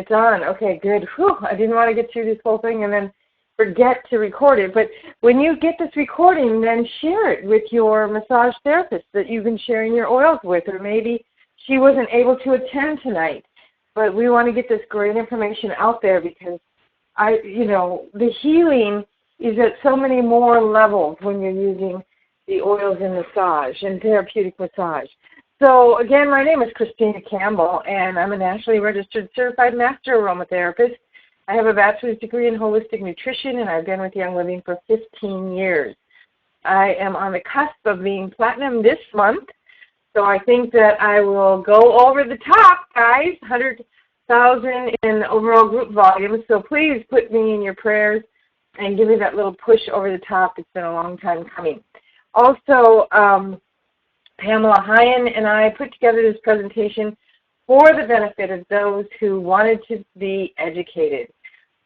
It's on. Okay, good. Whew, I didn't want to get through this whole thing and then forget to record it. But when you get this recording, then share it with your massage therapist that you've been sharing your oils with, or maybe she wasn't able to attend tonight. But we want to get this great information out there because the healing is at so many more levels when you're using the oils in massage and therapeutic massage. So again, my name is Christina Campbell, and I'm a nationally registered certified master aromatherapist. I have a bachelor's degree in holistic nutrition, and I've been with Young Living for 15 years. I am on the cusp of being platinum this month, so I think that I will go over the top, guys, 100,000 in overall group volume. So please put me in your prayers and give me that little push over the top. It's been a long time coming. Also, Pamela Hyen and I put together this presentation for the benefit of those who wanted to be educated.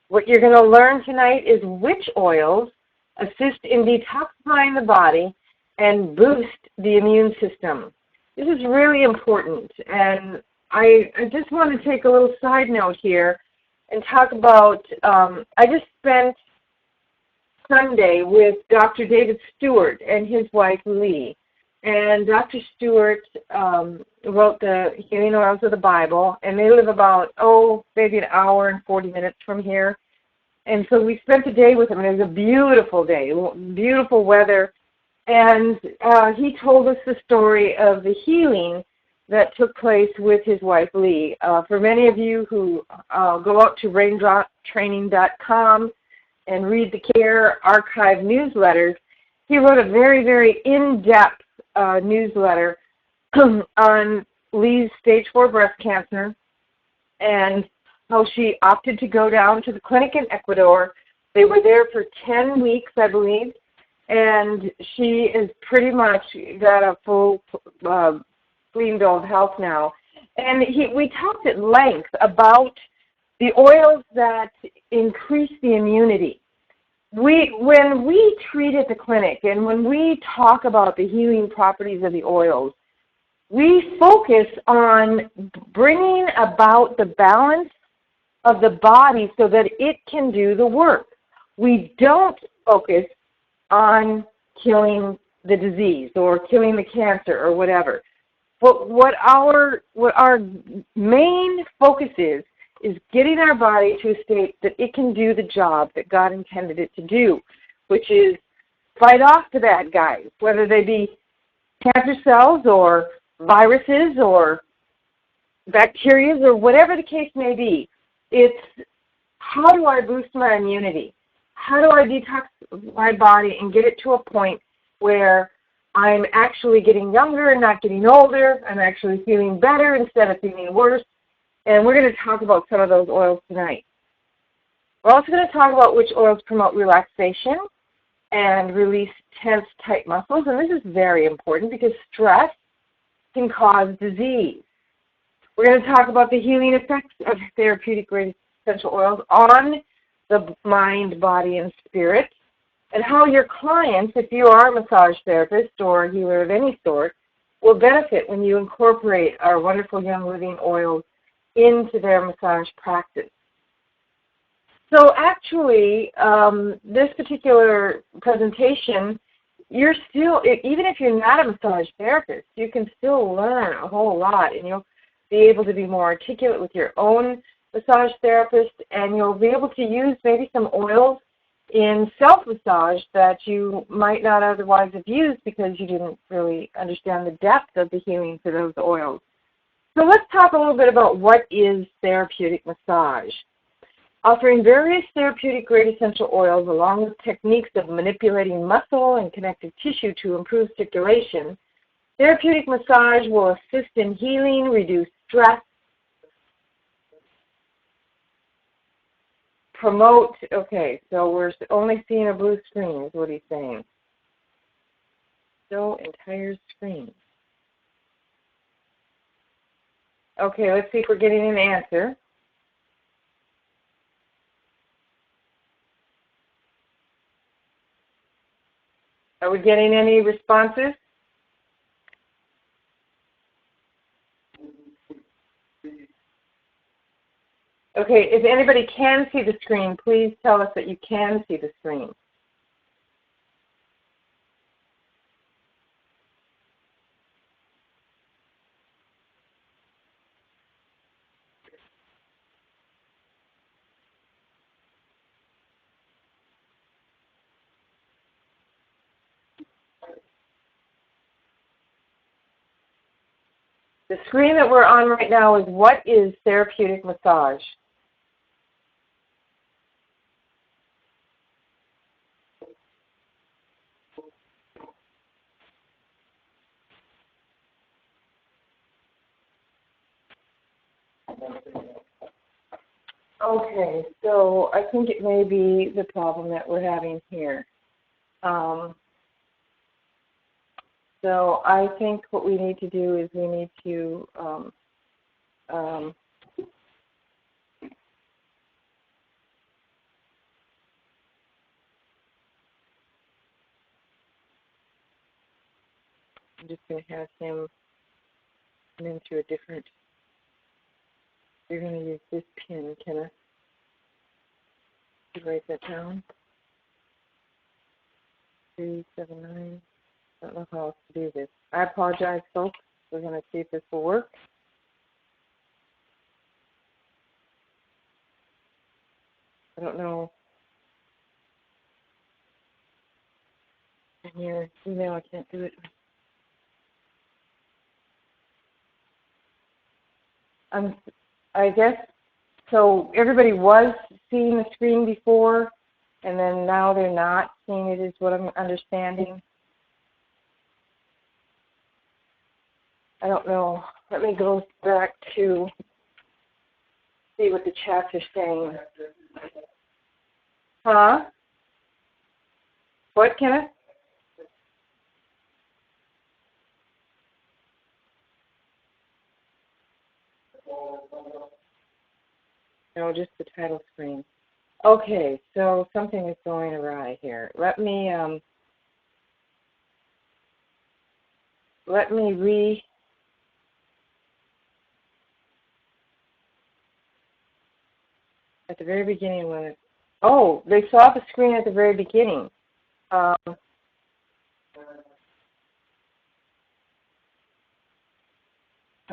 What you're going to learn tonight is which oils assist in detoxifying the body and boost the immune system. This is really important, and I just want to take a little side note here and talk about, I just spent Sunday with Dr. David Stewart and his wife Lee. And Dr. Stewart wrote the Healing Oils of the Bible, and they live about, maybe an hour and 40 minutes from here. And so we spent the day with him, and it was a beautiful day, beautiful weather. And he told us the story of the healing that took place with his wife, Lee. For many of you who go out to raindroptraining.com and read the CARE archive newsletters, he wrote a very, very in-depth newsletter on Lee's stage 4 breast cancer and how she opted to go down to the clinic in Ecuador. They were there for 10 weeks, I believe, and she is pretty much got a full clean bill of health now. And we talked at length about the oils that increase the immunity. When we treat at the clinic and when we talk about the healing properties of the oils, we focus on bringing about the balance of the body so that it can do the work. We don't focus on killing the disease or killing the cancer or whatever. But what our main focus is getting our body to a state that it can do the job that God intended it to do, which is fight off the bad guys, whether they be cancer cells or viruses or bacteria or whatever the case may be. It's how do I boost my immunity? How do I detox my body and get it to a point where I'm actually getting younger and not getting older? I'm actually feeling better instead of feeling worse. And we're going to talk about some of those oils tonight. We're also going to talk about which oils promote relaxation and release tense, tight muscles. And this is very important because stress can cause disease. We're going to talk about the healing effects of therapeutic grade essential oils on the mind, body, and spirit, and how your clients, if you are a massage therapist or a healer of any sort, will benefit when you incorporate our wonderful Young Living oils into their massage practice. So actually, this particular presentation, you're still, even if you're not a massage therapist, you can still learn a whole lot, and you'll be able to be more articulate with your own massage therapist, and you'll be able to use maybe some oils in self-massage that you might not otherwise have used because you didn't really understand the depth of the healing for those oils. So let's talk a little bit about what is therapeutic massage. Offering various therapeutic grade essential oils along with techniques of manipulating muscle and connective tissue to improve circulation, therapeutic massage will assist in healing, reduce stress, promote, okay, so we're only seeing a blue screen is what he's saying. Show entire screen. Okay, let's see if we're getting an answer. Are we getting any responses? Okay, if anybody can see the screen, please tell us that you can see the screen. The screen that we're on right now is what is therapeutic massage? Okay, so I think it may be the problem that we're having here. So I think what we need to do is we need to I'm just going to have him come in through a different, you're going to use this pin, can I write that down? 379. I don't know how else to do this. I apologize, folks. We're going to see if this will work. I don't know. In your email, I can't do it. I guess, so everybody was seeing the screen before, and then now they're not seeing it, is what I'm understanding. I don't know. Let me go back to see what the chats are saying. Huh? What, Kenneth? No, just the title screen. Okay, so something is going awry here. Let me at the very beginning when it, oh, they saw the screen at the very beginning. Let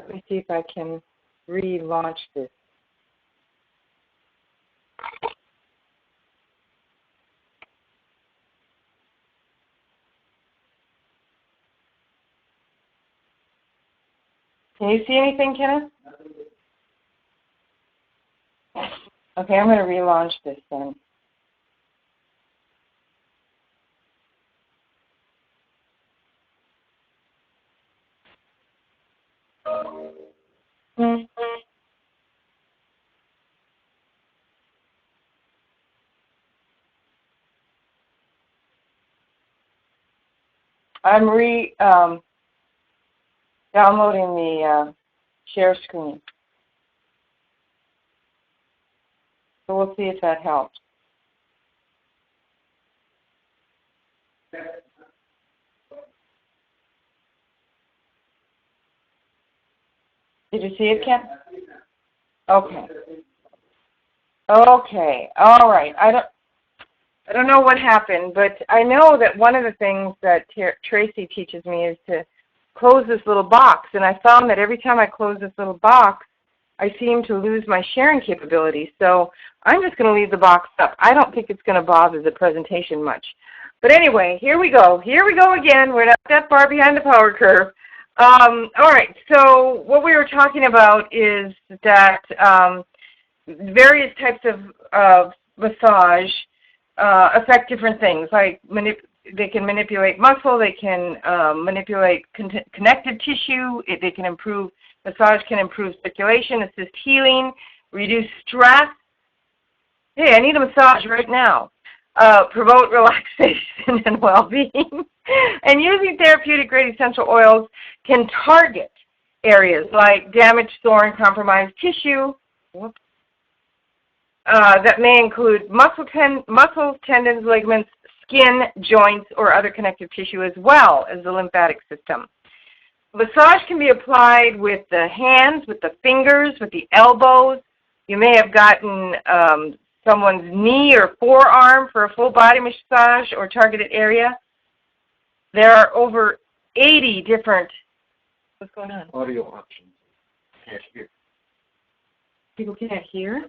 me see if I can relaunch this. Can you see anything, Kenneth? Okay, I'm going to relaunch this then. I'm downloading the share screen. So we'll see if that helps. Did you see it, Ken? Okay. Okay. All right. I don't know what happened, but I know that one of the things that Tracy teaches me is to close this little box, and I found that every time I close this little box, I seem to lose my sharing capability. So I'm just going to leave the box up. I don't think it's going to bother the presentation much. But anyway, here we go. Here we go again. We're not that far behind the power curve. All right, so what we were talking about is that various types of massage affect different things. Like they can manipulate muscle, they can manipulate connective tissue, massage can improve circulation, assist healing, reduce stress. Hey, I need a massage right now. Promote relaxation and well-being. And using therapeutic-grade essential oils can target areas like damaged, sore, and compromised tissue that may include muscles, tendons, ligaments, skin, joints, or other connective tissue, as well as the lymphatic system. Massage can be applied with the hands, with the fingers, with the elbows, You may have gotten someone's knee or forearm for a full body massage or targeted area. There are over 80 different, what's going on? Audio options. Can't hear. People can't hear?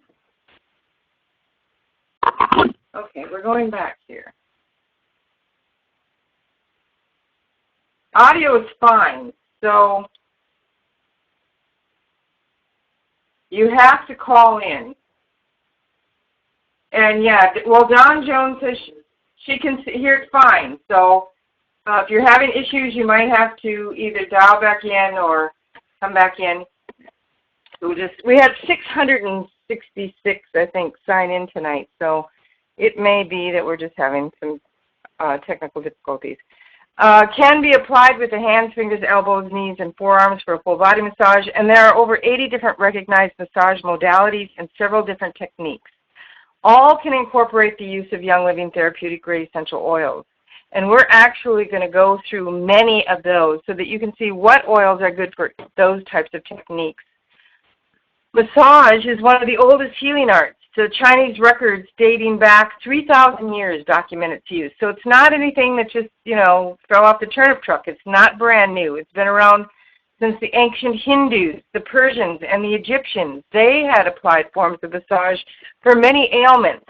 Okay, we're going back here. Audio is fine, so you have to call in. And yeah, well, Dawn Jones says she can hear it fine. So if you're having issues, you might have to either dial back in or come back in. We had 666, I think, sign in tonight. So it may be that we're just having some technical difficulties. Can be applied with the hands, fingers, elbows, knees, and forearms for a full body massage. And there are over 80 different recognized massage modalities and several different techniques. All can incorporate the use of Young Living therapeutic grade essential oils. And we're actually going to go through many of those so that you can see what oils are good for those types of techniques. Massage is one of the oldest healing arts. The Chinese records dating back 3,000 years document its use. So it's not anything that just, fell off the turnip truck. It's not brand new. It's been around since the ancient Hindus, the Persians, and the Egyptians. They had applied forms of massage for many ailments.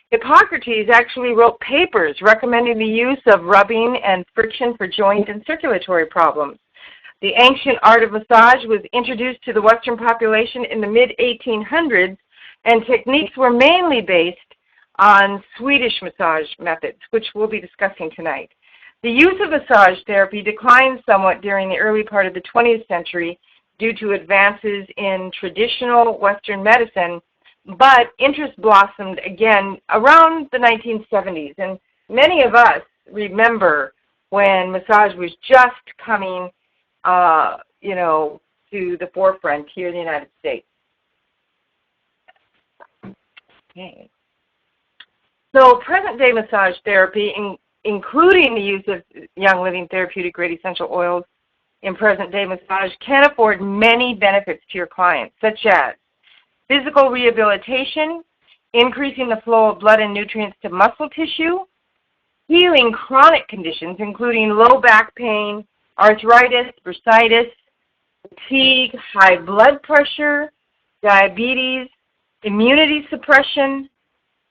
Hippocrates actually wrote papers recommending the use of rubbing and friction for joint and circulatory problems. The ancient art of massage was introduced to the Western population in the mid-1800s, and techniques were mainly based on Swedish massage methods, which we'll be discussing tonight. The use of massage therapy declined somewhat during the early part of the 20th century due to advances in traditional Western medicine, but interest blossomed again around the 1970s. And many of us remember when massage was just coming, to the forefront here in the United States. Okay. So present-day massage therapy, including the use of Young Living therapeutic grade essential oils in present-day massage, can afford many benefits to your clients, such as physical rehabilitation, increasing the flow of blood and nutrients to muscle tissue, healing chronic conditions, including low back pain, arthritis, bursitis, fatigue, high blood pressure, diabetes, immunity suppression,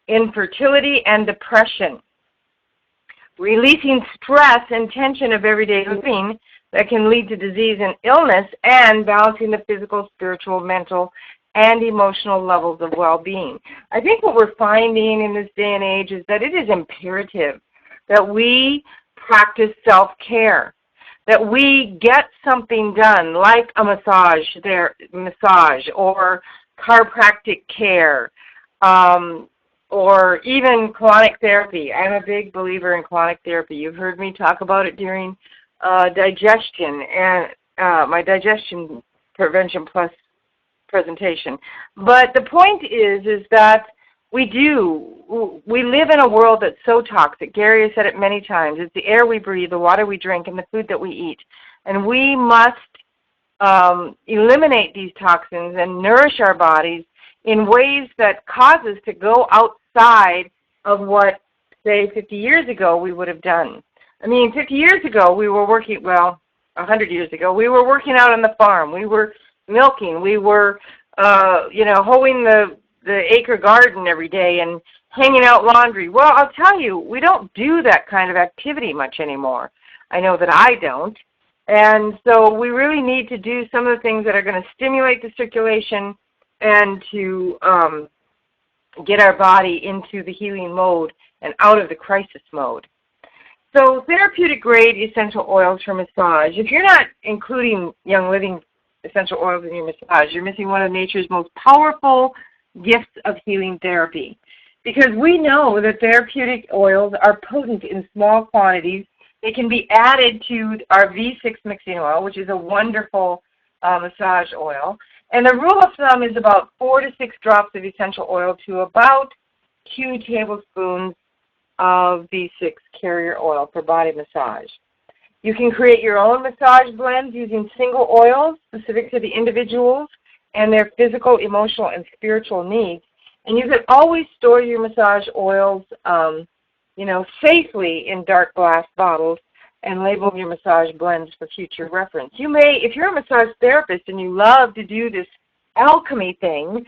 infertility, and depression. Releasing stress and tension of everyday living that can lead to disease and illness, and balancing the physical, spiritual, mental, and emotional levels of well-being. I think what we're finding in this day and age is that it is imperative that we practice self-care, that we get something done like a massage or chiropractic care, or even colonic therapy. I'm a big believer in colonic therapy. You've heard me talk about it during digestion and my Digestion Prevention Plus presentation. But the point is that we live in a world that's so toxic. Gary has said it many times. It's the air we breathe, the water we drink, and the food that we eat. And we must eliminate these toxins and nourish our bodies in ways that cause us to go outside of what, say, 50 years ago we would have done. I mean, 50 years ago we were working, 100 years ago, we were working out on the farm. We were milking. We were, hoeing the acre garden every day and hanging out laundry. Well, I'll tell you, we don't do that kind of activity much anymore. I know that I don't. And so we really need to do some of the things that are going to stimulate the circulation and to get our body into the healing mode and out of the crisis mode. So therapeutic grade essential oils for massage. If you're not including Young Living essential oils in your massage, you're missing one of nature's most powerful gifts of healing therapy. Because we know that therapeutic oils are potent in small quantities. They can be added to our V6 mixing oil, which is a wonderful massage oil. And the rule of thumb is about 4 to 6 drops of essential oil to about 2 tablespoons of V6 carrier oil for body massage. You can create your own massage blends using single oils specific to the individuals and their physical, emotional, and spiritual needs. And you can always store your massage oils, safely in dark glass bottles and label your massage blends for future reference. You may, if you're a massage therapist and you love to do this alchemy thing,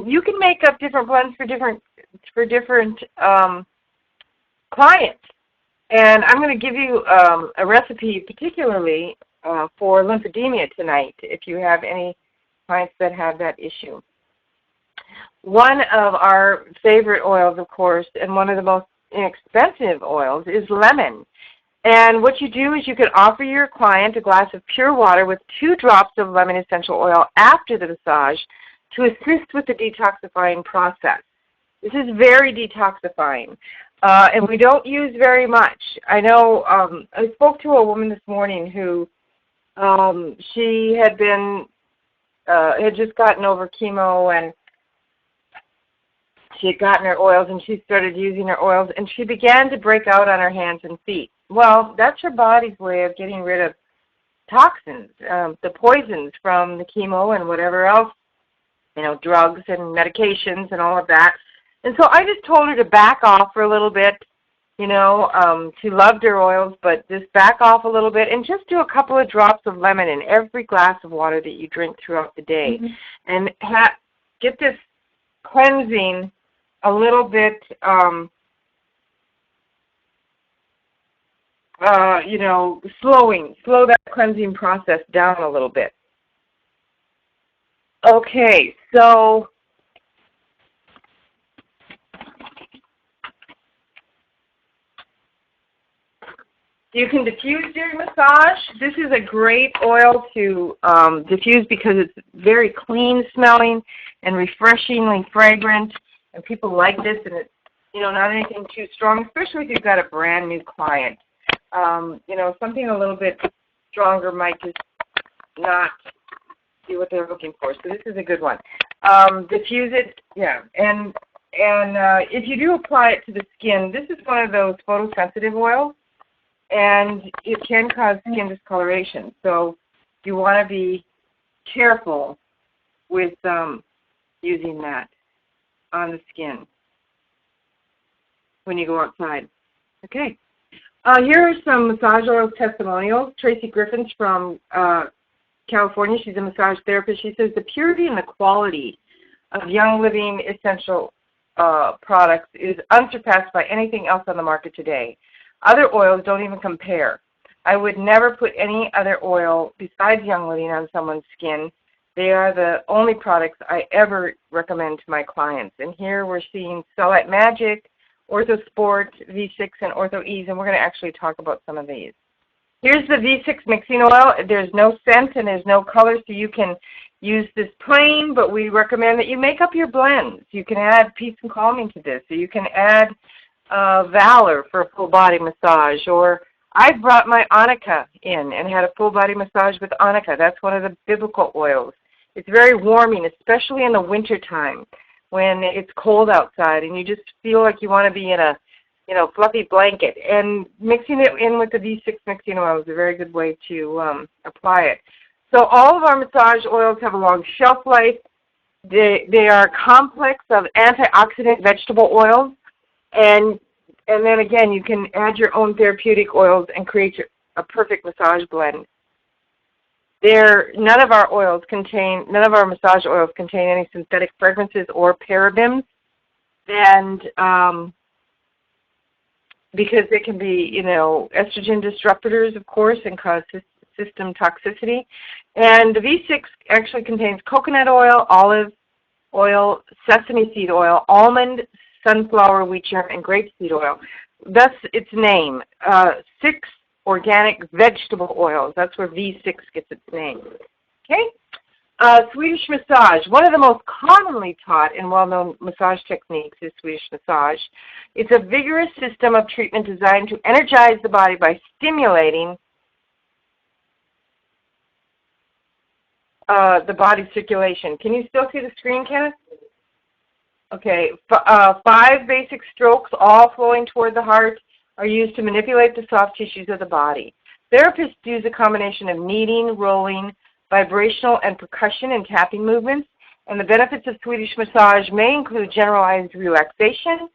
you can make up different blends for different clients. And I'm going to give you a recipe particularly for lymphedema tonight if you have any clients that have that issue. One of our favorite oils, of course, and one of the most inexpensive oils is lemon. And what you do is you can offer your client a glass of pure water with 2 drops of lemon essential oil after the massage to assist with the detoxifying process. This is very detoxifying, and we don't use very much. I know I spoke to a woman this morning who she had just gotten over chemo, and she had gotten her oils, and she started using her oils, and she began to break out on her hands and feet. Well, that's her body's way of getting rid of toxins, the poisons from the chemo and whatever else, drugs and medications and all of that. And so I just told her to back off for a little bit. She loved her oils, but just back off a little bit and just do a couple of drops of lemon in every glass of water that you drink throughout the day. And get this cleansing a little bit, slow that cleansing process down a little bit. Okay, so you can diffuse during massage. This is a great oil to diffuse because it's very clean smelling and refreshingly fragrant, and people like this, and it's not anything too strong, especially if you've got a brand new client. Something a little bit stronger might just not be what they're looking for. So this is a good one. Diffuse it, yeah. And if you do apply it to the skin, this is one of those photosensitive oils, and it can cause skin discoloration. So you want to be careful with using that on the skin when you go outside. Okay. Here are some massage oil testimonials. Tracy Griffin's from California. She's a massage therapist. She says the purity and the quality of Young Living essential products is unsurpassed by anything else on the market today. Other oils don't even compare. I would never put any other oil besides Young Living on someone's skin. They are the only products I ever recommend to my clients. And here we're seeing Cellite Magic, OrthoSport, V6, and OrthoEase, and we're going to actually talk about some of these. Here's the V6 mixing oil. There's no scent and there's no color, so you can use this plain, but we recommend that you make up your blends. You can add peace and calming to this, so you can add Valor for a full body massage, or I brought my Onycha in and had a full body massage with Onycha. That's one of the biblical oils. It's very warming, especially in the winter time when it's cold outside and you just feel like you want to be in a fluffy blanket. And mixing it in with the V6 mixing oil is a very good way to apply it. So all of our massage oils have a long shelf life. They are a complex of antioxidant vegetable oils. And then again, you can add your own therapeutic oils and create a perfect massage blend. None of our massage oils contain any synthetic fragrances or parabens, and because they can be, estrogen disruptors, of course, and cause system toxicity. And the V6 actually contains coconut oil, olive oil, sesame seed oil, almond, sunflower, wheat germ, and grapeseed oil. Thus its name, 6 organic vegetable oils. That's where V6 gets its name. Okay? Swedish massage. One of the most commonly taught and well-known massage techniques is Swedish massage. It's a vigorous system of treatment designed to energize the body by stimulating the body's circulation. Can you still see the screen, Kenneth? Okay, 5 basic strokes, all flowing toward the heart, are used to manipulate the soft tissues of the body. Therapists use a combination of kneading, rolling, vibrational and percussion and tapping movements. And the benefits of Swedish massage may include generalized relaxation,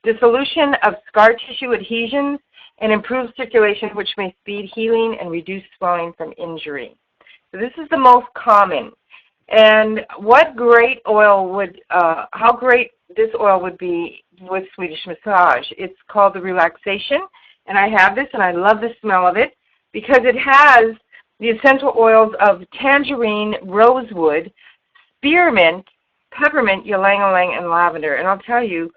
dissolution of scar tissue adhesions, and improved circulation, which may speed healing and reduce swelling from injury. So this is the most common. And what great oil would, how great this oil would be with Swedish massage. It's called the relaxation, and I have this, and I love the smell of it because it has the essential oils of tangerine, rosewood, spearmint, peppermint, ylang-ylang, and lavender. And I'll tell you,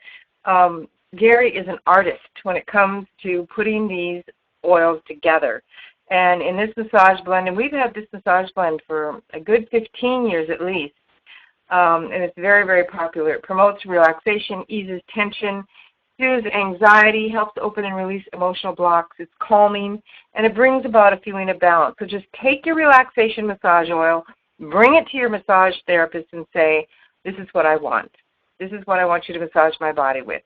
Gary is an artist when it comes to putting these oils together. And in this massage blend, and we've had this massage blend for a good 15 years at least, and it's very, very popular. It promotes relaxation, eases tension, soothes anxiety, helps open and release emotional blocks. It's calming, and it brings about a feeling of balance. So just take your relaxation massage oil, bring it to your massage therapist and say, this is what I want. This is what I want you to massage my body with.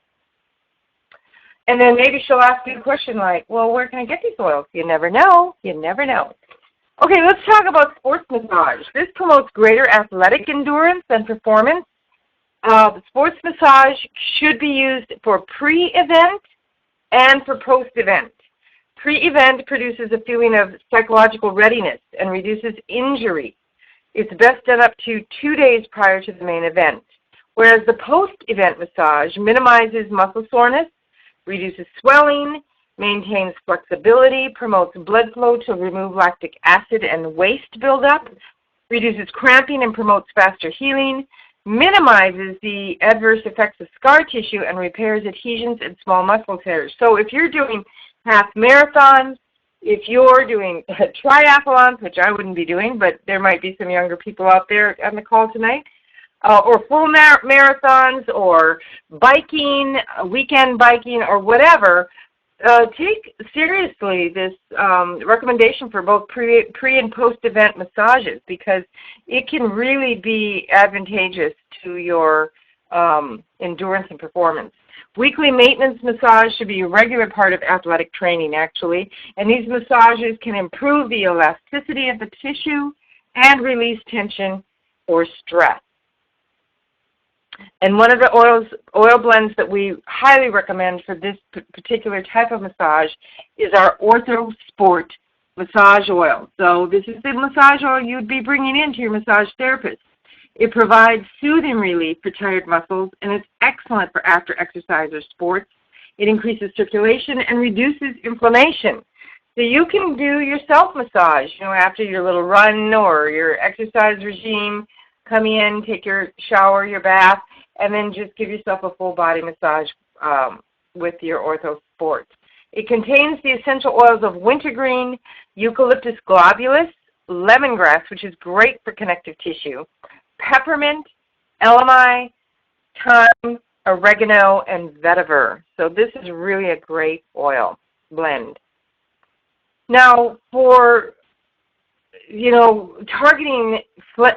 And then maybe she'll ask you a question like, well, where can I get these oils? You never know. You never know. Okay, let's talk about sports massage. This promotes greater athletic endurance and performance. Sports massage should be used for pre-event and for post-event. Pre-event produces a feeling of psychological readiness and reduces injury. It's best done up to 2 days prior to the main event, whereas the post-event massage minimizes muscle soreness, reduces swelling, maintains flexibility, promotes blood flow to remove lactic acid and waste buildup, reduces cramping and promotes faster healing, minimizes the adverse effects of scar tissue, and repairs adhesions and small muscle tears. So if you're doing half marathons, if you're doing triathlons, which I wouldn't be doing, but there might be some younger people out there on the call tonight, or full marathons, or biking, weekend biking, or whatever, take seriously this recommendation for both pre and post-event massages because it can really be advantageous to your endurance and performance. Weekly maintenance massage should be a regular part of athletic training, actually, and these massages can improve the elasticity of the tissue and release tension or stress. And one of the oil blends that we highly recommend for this particular type of massage is our Ortho Sport massage oil. So this is the massage oil you'd be bringing in to your massage therapist. It provides soothing relief for tired muscles, and it's excellent for after exercise or sports. It increases circulation and reduces inflammation. So you can do your self-massage, after your little run or your exercise regime. Come in, take your shower, your bath, and then just give yourself a full body massage with your Ortho Sport. It contains the essential oils of wintergreen, eucalyptus globulus, lemongrass, which is great for connective tissue, peppermint, elemi, thyme, oregano, and vetiver. So this is really a great oil blend. Now for targeting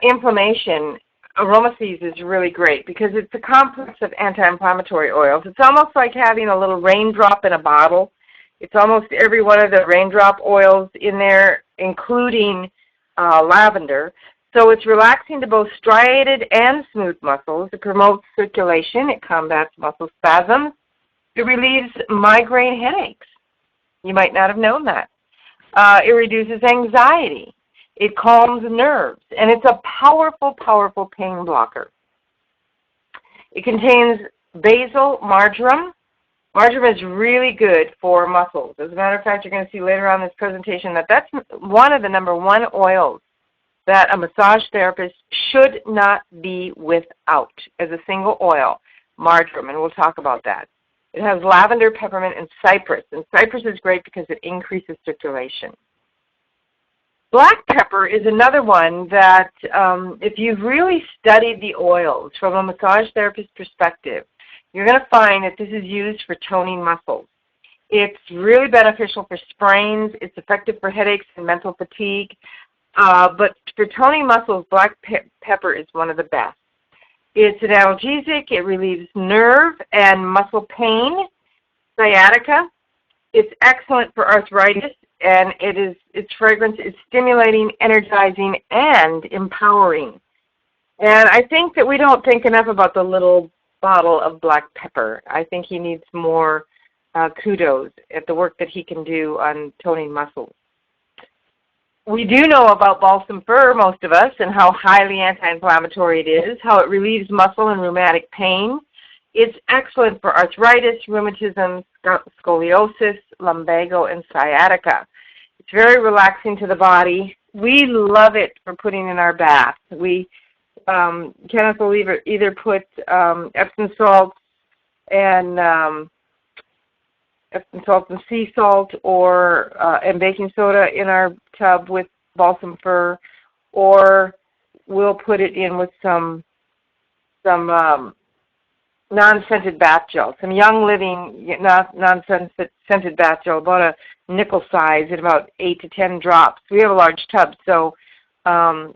inflammation, AromaSeize is really great because it's a complex of anti-inflammatory oils. It's almost like having a little raindrop in a bottle. It's almost every one of the raindrop oils in there, including lavender. So it's relaxing to both striated and smooth muscles. It promotes circulation. It combats muscle spasms. It relieves migraine headaches. You might not have known that. It reduces anxiety. It calms nerves, and it's a powerful, powerful pain blocker. It contains basil marjoram. Marjoram is really good for muscles. As a matter of fact, you're going to see later on in this presentation that that's one of the #1 oils that a massage therapist should not be without as a single oil, marjoram, and we'll talk about that. It has lavender, peppermint, and cypress is great because it increases circulation. Black pepper is another one that if you've really studied the oils from a massage therapist perspective, you're going to find that this is used for toning muscles. It's really beneficial for sprains. It's effective for headaches and mental fatigue. But for toning muscles, black pepper is one of the best. It's an analgesic. It relieves nerve and muscle pain, sciatica. It's excellent for arthritis and its fragrance is stimulating, energizing, and empowering. And I think that we don't think enough about the little bottle of black pepper. I think he needs more kudos at the work that he can do on toning muscles. We do know about balsam fir, most of us, and how highly anti-inflammatory it is, how it relieves muscle and rheumatic pain. It's excellent for arthritis, rheumatism, scoliosis, lumbago, and sciatica. It's very relaxing to the body. We love it for putting in our bath. Kenneth will either put Epsom salts and sea salt and baking soda in our tub with balsam fir, or we'll put it in with some non-scented bath gel, some Young Living non-scented bath gel, about a nickel size at about 8 to 10 drops. We have a large tub, so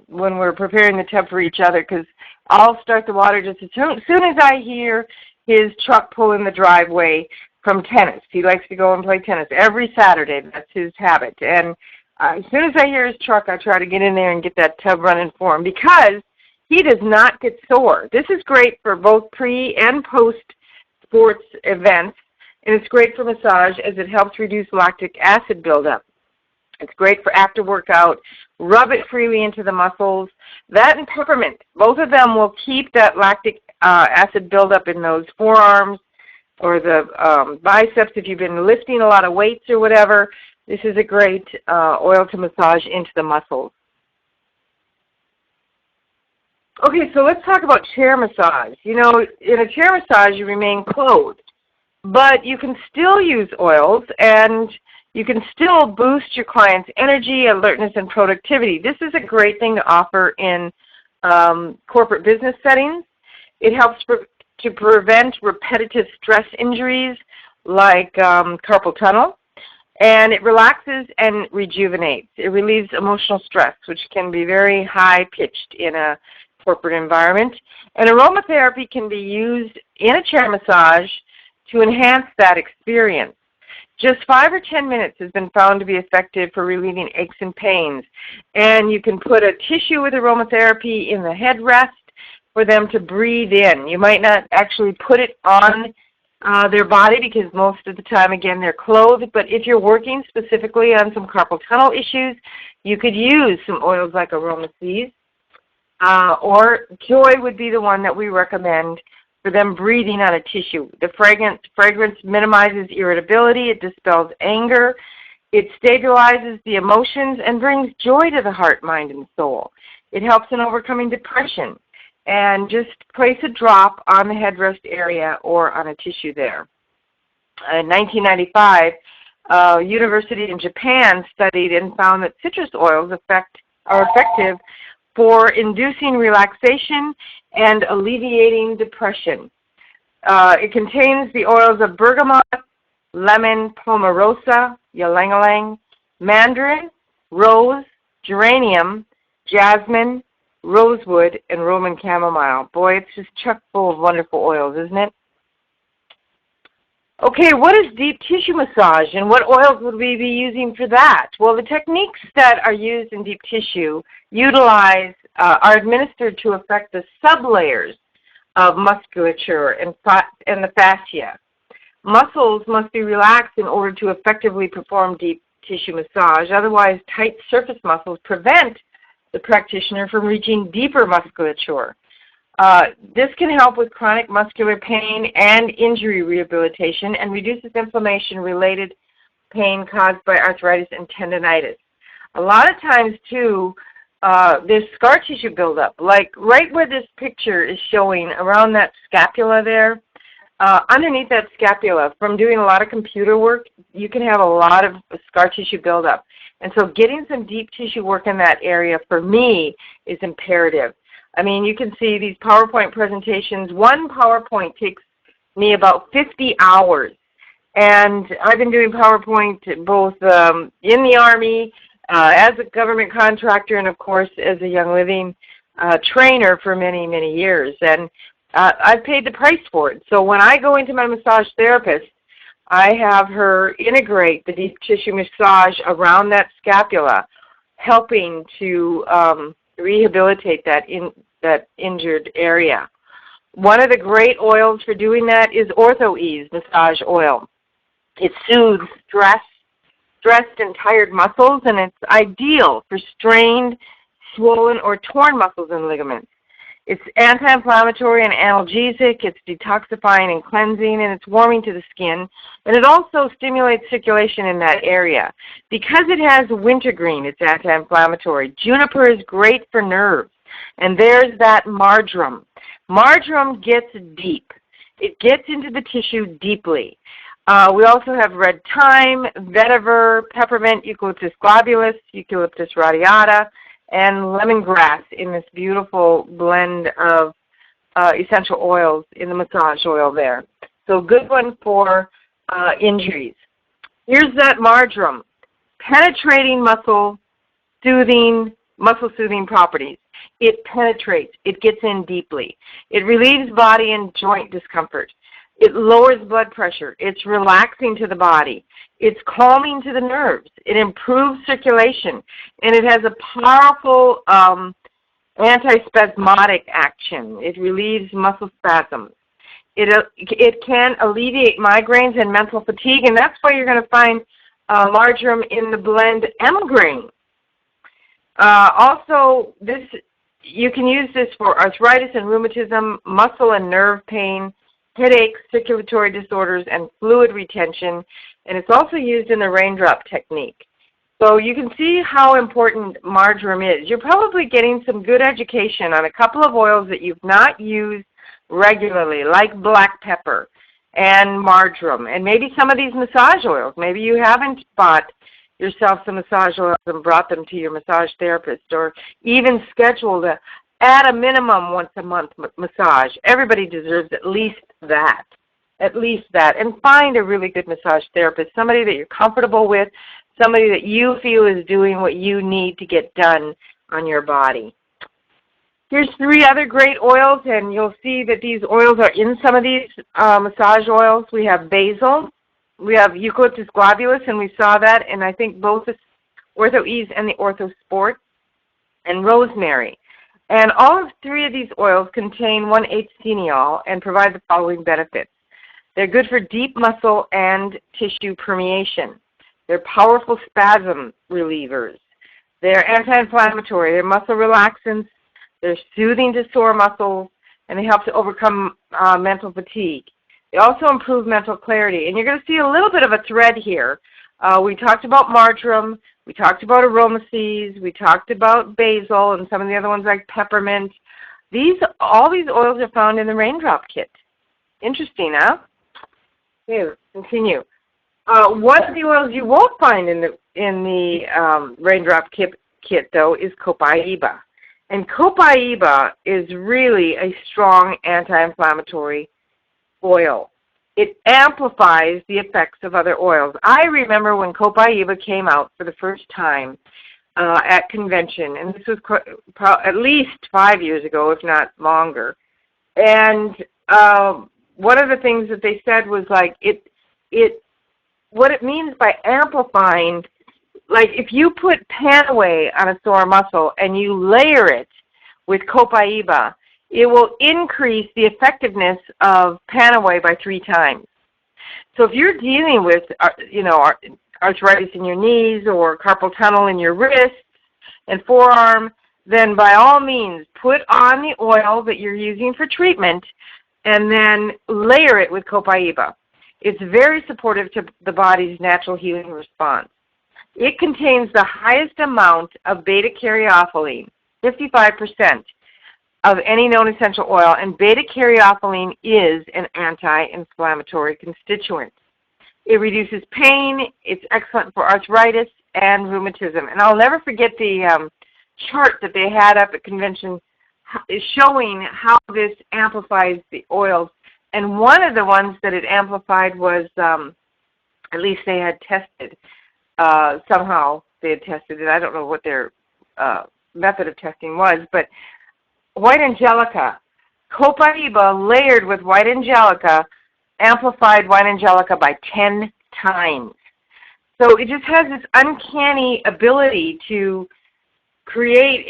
when we're preparing the tub for each other, because I'll start the water just as soon as I hear his truck pull in the driveway from tennis. He likes to go and play tennis every Saturday. That's his habit. And as soon as I hear his truck, I try to get in there and get that tub running for him, because he does not get sore. This is great for both pre- and post-sports events, and it's great for massage as it helps reduce lactic acid buildup. It's great for after workout. Rub it freely into the muscles. That and peppermint, both of them will keep that lactic acid buildup in those forearms or the biceps if you've been lifting a lot of weights or whatever. This is a great oil to massage into the muscles. Okay, so let's talk about chair massage. You know, in a chair massage, you remain clothed, but you can still use oils, and you can still boost your client's energy, alertness, and productivity. This is a great thing to offer in corporate business settings. It helps to prevent repetitive stress injuries like carpal tunnel, and it relaxes and rejuvenates. It relieves emotional stress, which can be very high-pitched in a corporate environment. And aromatherapy can be used in a chair massage to enhance that experience. Just 5 or 10 minutes has been found to be effective for relieving aches and pains. And you can put a tissue with aromatherapy in the headrest for them to breathe in. You might not actually put it on their body because most of the time, again, they're clothed. But if you're working specifically on some carpal tunnel issues, you could use some oils like AromaSeas. Or Joy would be the one that we recommend for them breathing on a tissue. The fragrance minimizes irritability, it dispels anger, it stabilizes the emotions and brings joy to the heart, mind, and soul. It helps in overcoming depression. And just place a drop on the headrest area or on a tissue there. In 1995, a university in Japan studied and found that citrus oils are effective for inducing relaxation and alleviating depression. It contains the oils of bergamot, lemon, pomarosa, ylang-ylang, mandarin, rose, geranium, jasmine, rosewood, and Roman chamomile. Boy, it's just chock full of wonderful oils, isn't it? Okay, what is deep tissue massage, and what oils would we be using for that? Well, the techniques that are used in deep tissue are administered to affect the sublayers of musculature and the fascia. Muscles must be relaxed in order to effectively perform deep tissue massage. Otherwise, tight surface muscles prevent the practitioner from reaching deeper musculature. This can help with chronic muscular pain and injury rehabilitation and reduces inflammation-related pain caused by arthritis and tendonitis. A lot of times, too, there's scar tissue buildup, like right where this picture is showing, around that scapula there. Underneath that scapula, from doing a lot of computer work, you can have a lot of scar tissue buildup. And so getting some deep tissue work in that area, for me, is imperative. I mean, you can see these PowerPoint presentations. One PowerPoint takes me about 50 hours. And I've been doing PowerPoint both in the Army, as a government contractor, and, of course, as a Young Living trainer for many, many years. And I've paid the price for it. So when I go into my massage therapist, I have her integrate the deep tissue massage around that scapula, helping to rehabilitate that injured area. One of the great oils for doing that is Ortho-Ease massage oil. It soothes stressed and tired muscles, and it's ideal for strained, swollen, or torn muscles and ligaments. It's anti-inflammatory and analgesic, it's detoxifying and cleansing, and it's warming to the skin. And it also stimulates circulation in that area. Because it has wintergreen, it's anti-inflammatory. Juniper is great for nerves. And there's that marjoram. Marjoram gets deep. It gets into the tissue deeply. We also have red thyme, vetiver, peppermint, eucalyptus globulus, eucalyptus radiata, and lemongrass in this beautiful blend of essential oils in the massage oil there. So good one for injuries. Here's that marjoram. Penetrating muscle soothing properties. It penetrates. It gets in deeply. It relieves body and joint discomfort. It lowers blood pressure. It's relaxing to the body. It's calming to the nerves. It improves circulation. And it has a powerful antispasmodic action. It relieves muscle spasms. It can alleviate migraines and mental fatigue, and that's why you're going to find marjoram in the blend M-grain. Also, you can use this for arthritis and rheumatism, muscle and nerve pain, headaches, circulatory disorders, and fluid retention, and it's also used in the raindrop technique. So you can see how important marjoram is. You're probably getting some good education on a couple of oils that you've not used regularly, like black pepper and marjoram, and maybe some of these massage oils. Maybe you haven't bought yourself some massage oils and brought them to your massage therapist, or even scheduled at a minimum once a month massage. Everybody deserves at least that. And find a really good massage therapist, somebody that you're comfortable with, somebody that you feel is doing what you need to get done on your body. Here's 3 other great oils, and you'll see that these oils are in some of these massage oils. We have basil, we have eucalyptus globulus, and we saw that, and I think both the Ortho-Ease and the Ortho Sport, and rosemary. And all of 3 of these oils contain 1,8-cineol and provide the following benefits. They're good for deep muscle and tissue permeation. They're powerful spasm relievers. They're anti-inflammatory. They're muscle relaxants. They're soothing to sore muscles, and they help to overcome mental fatigue. They also improve mental clarity. And you're going to see a little bit of a thread here. We talked about marjoram. We talked about aromases. We talked about basil and some of the other ones like peppermint. All these oils are found in the Raindrop Kit. Interesting, huh? Okay, let's continue. One of the oils you won't find in the Raindrop Kit, though, is copaiba. And copaiba is really a strong anti-inflammatory oil. It amplifies the effects of other oils. I remember when copaiba came out for the first time at convention, and this was at least 5 years ago, if not longer. And one of the things that they said was like what it means by amplifying, like if you put Panaway on a sore muscle and you layer it with copaiba, it will increase the effectiveness of Panaway by 3 times. So if you're dealing with, arthritis in your knees or carpal tunnel in your wrists and forearm, then by all means put on the oil that you're using for treatment and then layer it with copaiba. It's very supportive to the body's natural healing response. It contains the highest amount of beta-caryophyllene, 55%, of any known essential oil, and beta-caryophyllene is an anti-inflammatory constituent. It reduces pain. It's excellent for arthritis and rheumatism. And I'll never forget the chart that they had up at convention showing how this amplifies the oils. And one of the ones that it amplified was, at least they had tested, somehow they had tested it. I don't know what their method of testing was, but white angelica. Copaiba layered with white angelica amplified white angelica by 10 times. So it just has this uncanny ability to create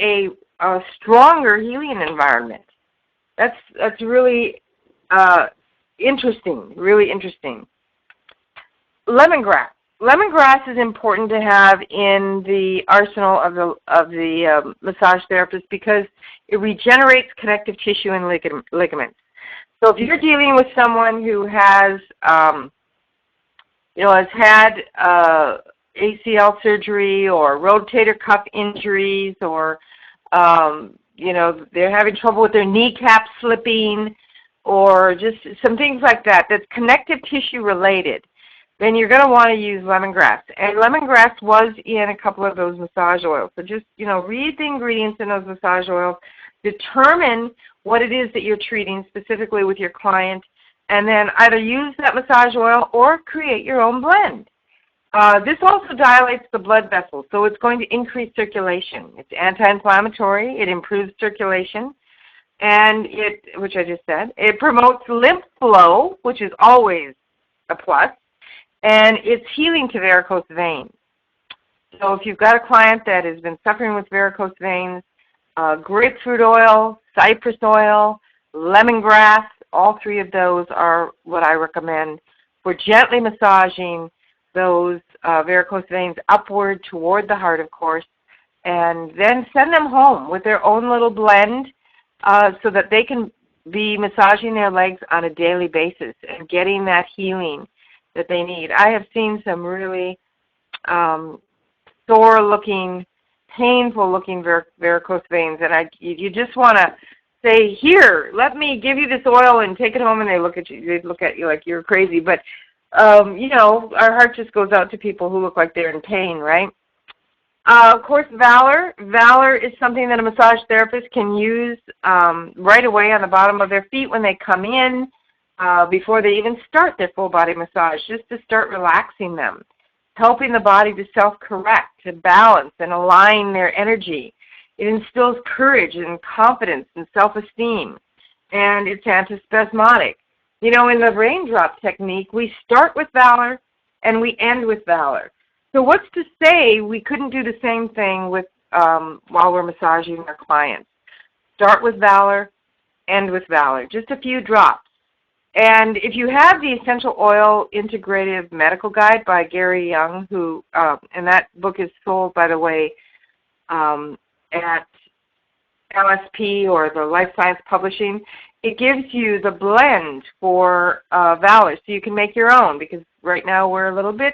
a stronger healing environment. That's really interesting, really interesting. Lemongrass. Lemongrass is important to have in the arsenal of the massage therapist because it regenerates connective tissue and ligaments. So if you're dealing with someone who has, has had ACL surgery or rotator cuff injuries, or they're having trouble with their kneecap slipping, or just some things like that, that's connective tissue related, then you're going to want to use lemongrass. And lemongrass was in a couple of those massage oils. So just, read the ingredients in those massage oils, determine what it is that you're treating specifically with your client, and then either use that massage oil or create your own blend. This also dilates the blood vessels, so it's going to increase circulation. It's anti-inflammatory. It improves circulation, and which I just said, it promotes lymph flow, which is always a plus, and it's healing to varicose veins. So if you've got a client that has been suffering with varicose veins, grapefruit oil, cypress oil, lemongrass, all three of those are what I recommend for gently massaging those varicose veins upward toward the heart, of course, and then send them home with their own little blend so that they can be massaging their legs on a daily basis and getting that healing that they need. I have seen some really sore-looking, painful-looking varicose veins, and you just want to say, here, let me give you this oil and take it home, and they look at you like you're crazy. But, our heart just goes out to people who look like they're in pain, right? Of course, Valor. Valor is something that a massage therapist can use right away on the bottom of their feet when they come in, before they even start their full body massage, just to start relaxing them, helping the body to self-correct, to balance and align their energy. It instills courage and confidence and self-esteem, and it's antispasmodic. In the raindrop technique, we start with Valor and we end with Valor. So what's to say we couldn't do the same thing with while we're massaging our clients? Start with Valor, end with Valor, just a few drops. And if you have the Essential Oil Integrative Medical Guide by Gary Young, and that book is sold, by the way, at LSP or the Life Science Publishing, it gives you the blend for Valor, so you can make your own, because right now we're a little bit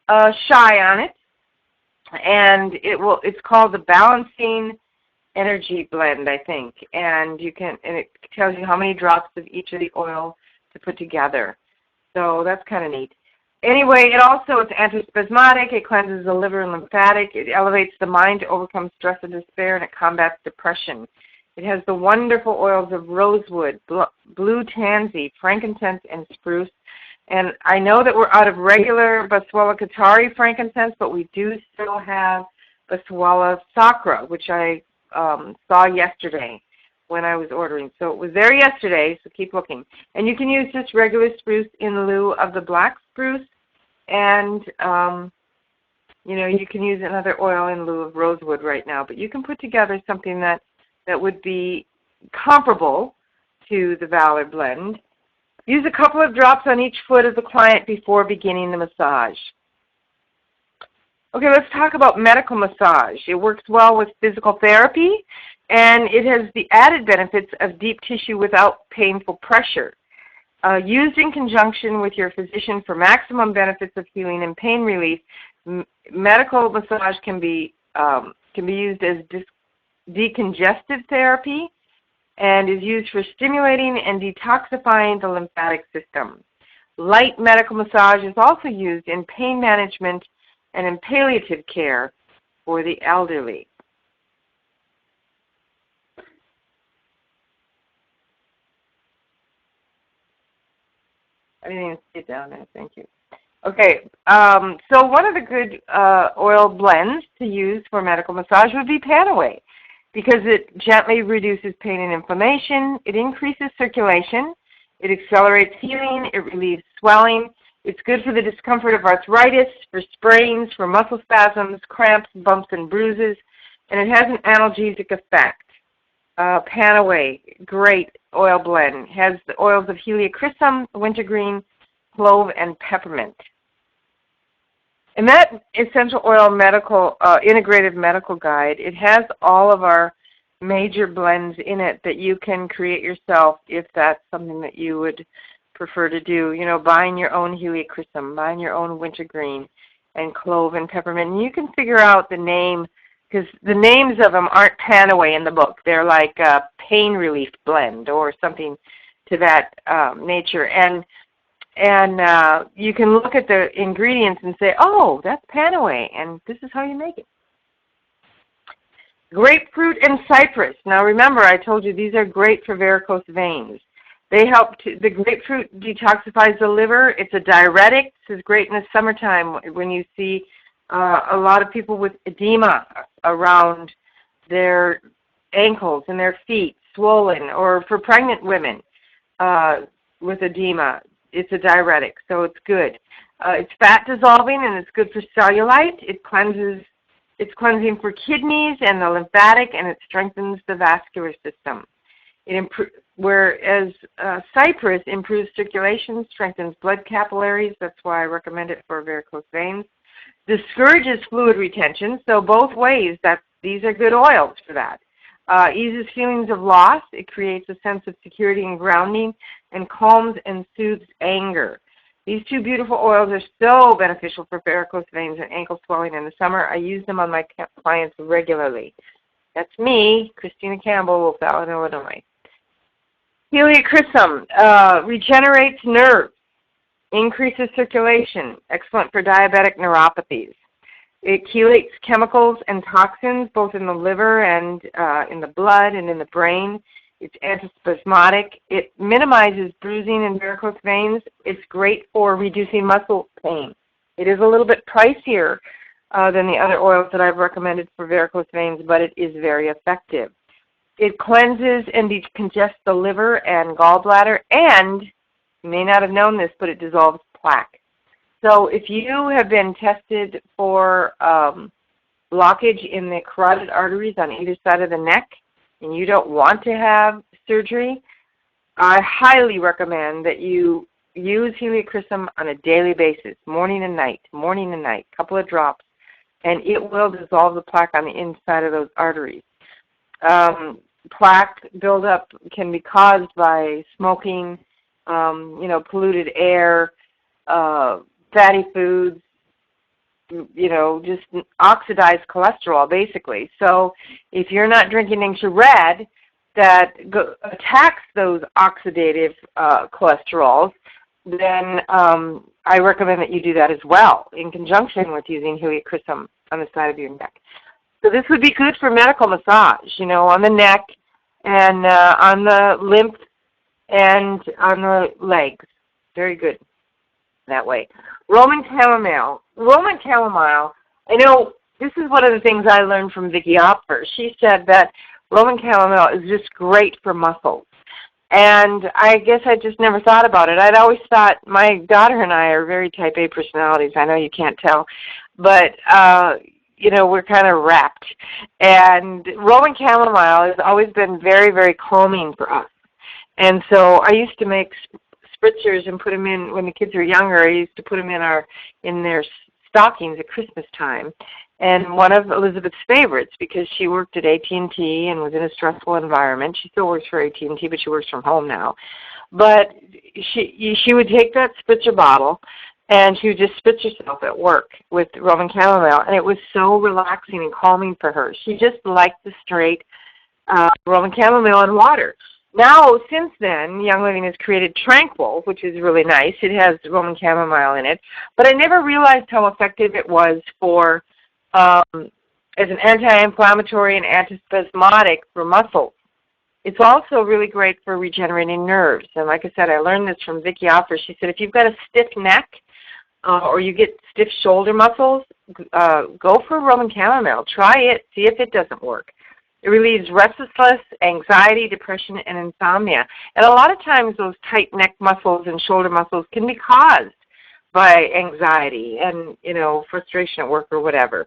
shy on it. And it's called the Balancing Energy Blend, I think, and it tells you how many drops of each of the oils to put together. So that's kind of neat. Anyway, it's antispasmodic, it cleanses the liver and lymphatic, it elevates the mind to overcome stress and despair, and it combats depression. It has the wonderful oils of rosewood, blue tansy, frankincense, and spruce. And I know that we're out of regular Basuala Qatari frankincense, but we do still have Basuala Sacra, which I saw yesterday when I was ordering. So it was there yesterday, so keep looking. And you can use just regular spruce in lieu of the black spruce, and you can use another oil in lieu of rosewood right now. But you can put together something that would be comparable to the Valor blend. Use a couple of drops on each foot of the client before beginning the massage. Okay, let's talk about medical massage. It works well with physical therapy, and it has the added benefits of deep tissue without painful pressure. Used in conjunction with your physician for maximum benefits of healing and pain relief, medical massage can be used as decongestive therapy and is used for stimulating and detoxifying the lymphatic system. Light medical massage is also used in pain management and in palliative care for the elderly. I didn't even see it down there. Thank you. Okay, so one of the good oil blends to use for medical massage would be Panaway, because it gently reduces pain and inflammation, it increases circulation, It accelerates healing. It relieves swelling. It's good for the discomfort of arthritis, for sprains, for muscle spasms, cramps, bumps, and bruises. And it has an analgesic effect. Panaway, great oil blend. Has the oils of helichrysum, wintergreen, clove, and peppermint. And that essential oil medical integrative medical guide, it has all of our major blends in it that you can create yourself if that's something that you would prefer to do. You know, buying your own helichrysum, buying your own wintergreen, and clove and peppermint. And you can figure out the name, because the names of them aren't Panaway in the book. They're like a pain relief blend or something to that nature. And you can look at the ingredients and say, oh, that's Panaway, and this is how you make it. Grapefruit and cypress. Now remember, I told you these are great for varicose veins. They help the grapefruit detoxifies the liver. It's a diuretic. This is great in the summertime when you see a lot of people with edema around their ankles and their feet, swollen, or for pregnant women with edema. It's a diuretic, so it's good. It's fat dissolving, and it's good for cellulite. It cleanses. It's cleansing for kidneys and the lymphatic, and it strengthens the vascular system. Whereas cypress improves circulation, strengthens blood capillaries. That's why I recommend it for varicose veins. Discourages fluid retention, so both ways, these are good oils for that. Eases feelings of loss. It creates a sense of security and grounding, and calms and soothes anger. These two beautiful oils are so beneficial for varicose veins and ankle swelling in the summer. I use them on my clients regularly. That's me, Christina Campbell, Wolf Valley, Illinois. Helichrysum regenerates nerves, increases circulation, excellent for diabetic neuropathies. It chelates chemicals and toxins both in the liver and in the blood and in the brain. It's antispasmodic. It minimizes bruising in varicose veins. It's great for reducing muscle pain. It is a little bit pricier than the other oils that I've recommended for varicose veins, but it is very effective. It cleanses and decongests the liver and gallbladder, and you may not have known this, but it dissolves plaque. So if you have been tested for blockage in the carotid arteries on either side of the neck, and you don't want to have surgery, I highly recommend that you use helichrysum on a daily basis, morning and night, a couple of drops, and it will dissolve the plaque on the inside of those arteries. Plaque buildup can be caused by smoking, polluted air, fatty foods, just oxidized cholesterol, basically. So if you're not drinking Ningxia Red that attacks those oxidative cholesterols, then I recommend that you do that as well in conjunction with using helichrysum on the side of your neck. So this would be good for medical massage, on the neck and on the lymph and on the legs. Very good that way. Roman chamomile. Roman chamomile, I know this is one of the things I learned from Vicki Opfer. She said that Roman chamomile is just great for muscles. And I guess I just never thought about it. I'd always thought, my daughter and I are very type A personalities. I know you can't tell. But, we're kind of wrapped. And Roman chamomile has always been very, very calming for us. And so I used to make spritzers and put them in when the kids were younger. I used to put them in their stockings at Christmas time. And one of Elizabeth's favorites, because she worked at AT&T and was in a stressful environment. She still works for AT&T, but she works from home now. But she would take that spritzer bottle and she would just spritz herself at work with Roman chamomile, and it was so relaxing and calming for her. She just liked the straight Roman chamomile and water. Now, since then, Young Living has created Tranquil, which is really nice. It has Roman chamomile in it. But I never realized how effective it was for as an anti-inflammatory and antispasmodic for muscles. It's also really great for regenerating nerves. And like I said, I learned this from Vicki Opfer. She said if you've got a stiff neck or you get stiff shoulder muscles, go for Roman chamomile. Try it. See if it doesn't work. It relieves restlessness, anxiety, depression, and insomnia. And a lot of times those tight neck muscles and shoulder muscles can be caused by anxiety and, frustration at work or whatever.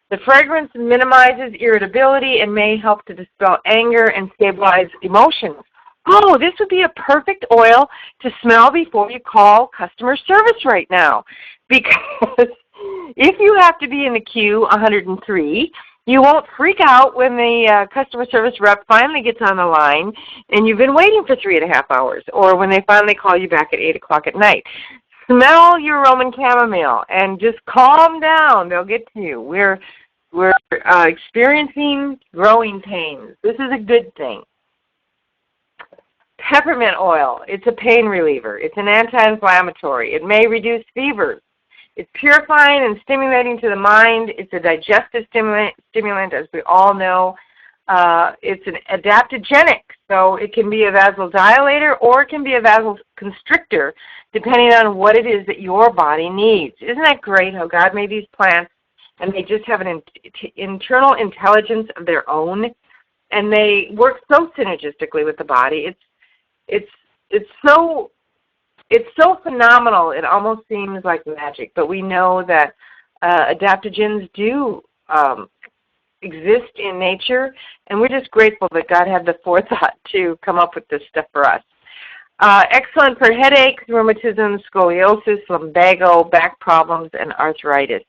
The fragrance minimizes irritability and may help to dispel anger and stabilize emotions. Oh, this would be a perfect oil to smell before you call customer service right now. Because if you have to be in the queue 103, you won't freak out when the customer service rep finally gets on the line and you've been waiting for 3.5 hours, or when they finally call you back at 8 o'clock at night. Smell your Roman chamomile and just calm down. They'll get to you. We're experiencing growing pains. This is a good thing. Peppermint oil, it's a pain reliever. It's an anti-inflammatory. It may reduce fevers. It's purifying and stimulating to the mind. It's a digestive stimulant, as we all know. It's an adaptogenic, so it can be a vasodilator or it can be a vasoconstrictor, depending on what it is that your body needs. Isn't that great how God made these plants, and they just have an internal intelligence of their own, and they work so synergistically with the body. It's so phenomenal, it almost seems like magic. But we know that adaptogens do exist in nature, and we're just grateful that God had the forethought to come up with this stuff for us. Excellent for headaches, rheumatism, scoliosis, lumbago, back problems, and arthritis.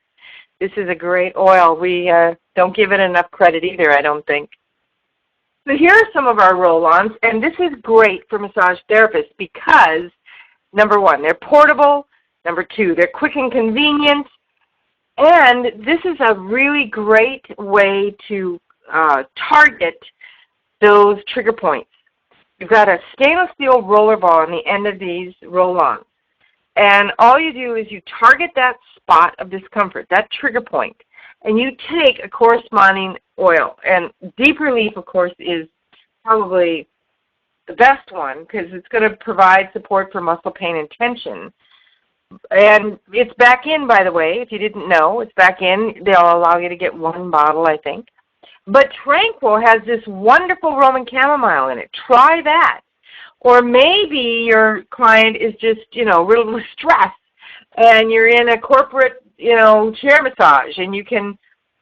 This is a great oil. We don't give it enough credit either, I don't think. So here are some of our roll-ons, and this is great for massage therapists because, number one, they're portable. Number two, they're quick and convenient. And this is a really great way to target those trigger points. You've got a stainless steel roller ball on the end of these roll-ons. And all you do is you target that spot of discomfort, that trigger point, and you take a corresponding oil. And Deep Relief, of course, is probably the best one because it's going to provide support for muscle pain and tension. And it's back in, by the way, if you didn't know. It's back in. They'll allow you to get one bottle, I think. But Tranquil has this wonderful Roman chamomile in it. Try that. Or maybe your client is just, riddled with stress, and you're in a corporate, chair massage, and you can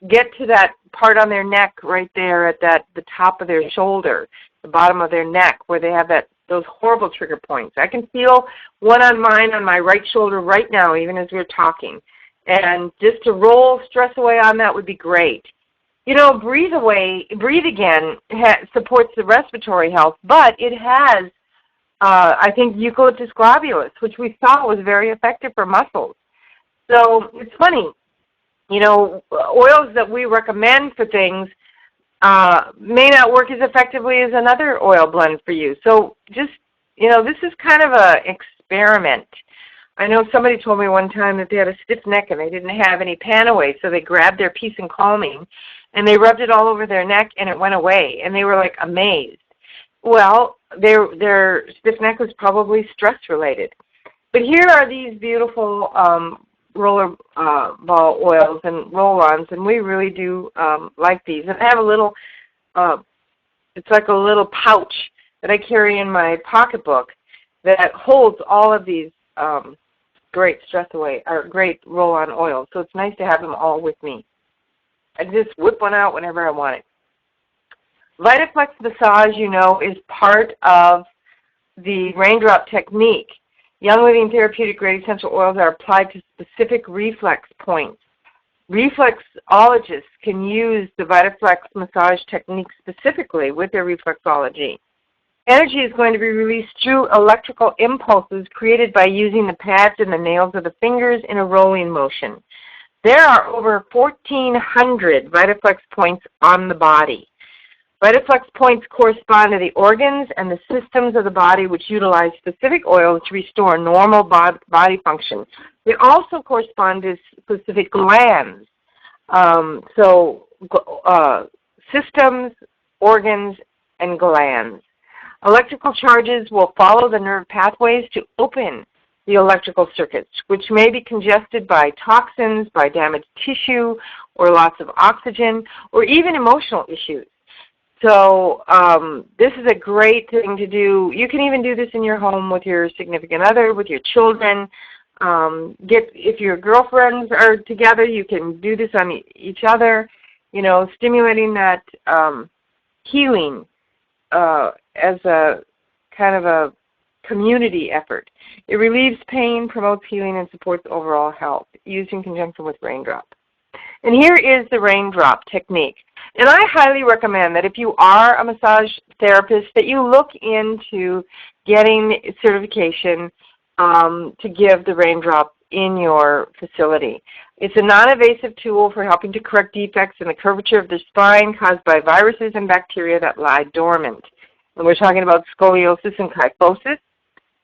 get to that part on their neck right there at the top of their shoulder, the bottom of their neck, where they have those horrible trigger points. I can feel one on mine on my right shoulder right now, even as we're talking. And just to roll stress away on that would be great. Breathe Again supports the respiratory health, but it has, I think, eucalyptus globulus, which we saw was very effective for muscles. So it's funny, oils that we recommend for things may not work as effectively as another oil blend for you. So just, this is kind of an experiment. I know somebody told me one time that they had a stiff neck and they didn't have any Panaway, so they grabbed their Peace and Calming and they rubbed it all over their neck and it went away, and they were like amazed. Well, their stiff neck was probably stress-related. But here are these beautiful roller ball oils and roll-ons, and we really do like these. And I have a little, it's like a little pouch that I carry in my pocketbook that holds all of these great great roll-on oils. So it's nice to have them all with me. I just whip one out whenever I want it. VitaFlex Massage, is part of the raindrop technique. Young Living therapeutic grade essential oils are applied to specific reflex points. Reflexologists can use the VitaFlex massage technique specifically with their reflexology. Energy is going to be released through electrical impulses created by using the pads and the nails of the fingers in a rolling motion. There are over 1,400 VitaFlex points on the body. VitaFlex points correspond to the organs and the systems of the body which utilize specific oils to restore normal body function. They also correspond to specific glands. Systems, organs, and glands. Electrical charges will follow the nerve pathways to open the electrical circuits, which may be congested by toxins, by damaged tissue, or loss of oxygen, or even emotional issues. So this is a great thing to do. You can even do this in your home with your significant other, with your children. If your girlfriends are together, you can do this on each other, stimulating that healing as a kind of a community effort. It relieves pain, promotes healing, and supports overall health, used in conjunction with raindrop. And here is the raindrop technique. And I highly recommend that if you are a massage therapist, that you look into getting certification to give the raindrop in your facility. It's a non-invasive tool for helping to correct defects in the curvature of the spine caused by viruses and bacteria that lie dormant. And we're talking about scoliosis and kyphosis.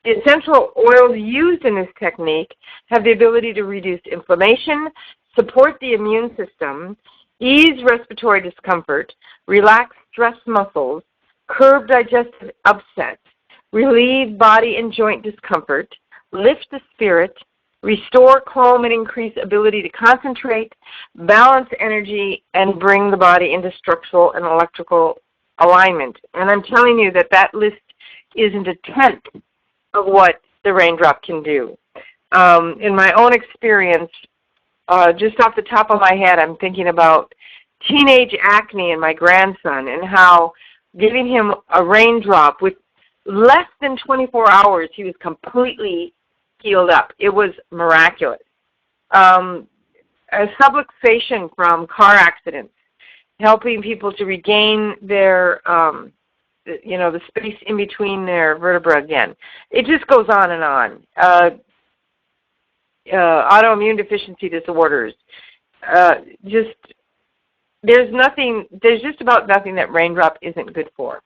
The essential oils used in this technique have the ability to reduce inflammation, support the immune system, ease respiratory discomfort, relax stress muscles, curb digestive upset, relieve body and joint discomfort, lift the spirit, restore, calm, and increase ability to concentrate, balance energy, and bring the body into structural and electrical alignment. And I'm telling you that that list isn't a tenth of what the raindrop can do. In my own experience, just off the top of my head, I'm thinking about teenage acne in my grandson and how giving him a raindrop with less than 24 hours, he was completely healed up. It was miraculous. A subluxation from car accidents, helping people to regain their, the space in between their vertebrae again. It just goes on and on. Autoimmune deficiency disorders. There's just about nothing that raindrop isn't good for.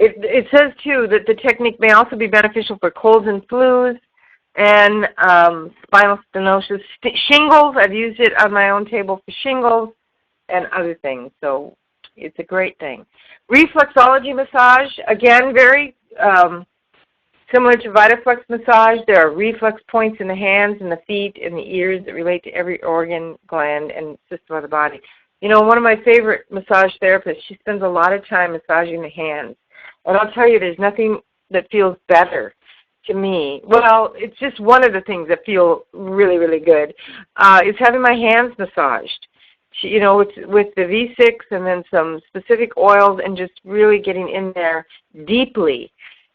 It says, too, that the technique may also be beneficial for colds and flus and spinal stenosis. Shingles, I've used it on my own table for shingles and other things, so it's a great thing. Reflexology massage, again, very similar to VitaFlex massage. There are reflex points in the hands and the feet and the ears that relate to every organ, gland, and system of the body. One of my favorite massage therapists, she spends a lot of time massaging the hands. And I'll tell you, there's nothing that feels better to me. Well, it's just one of the things that feel really, really good, is having my hands massaged. With the V6 and then some specific oils and just really getting in there deeply.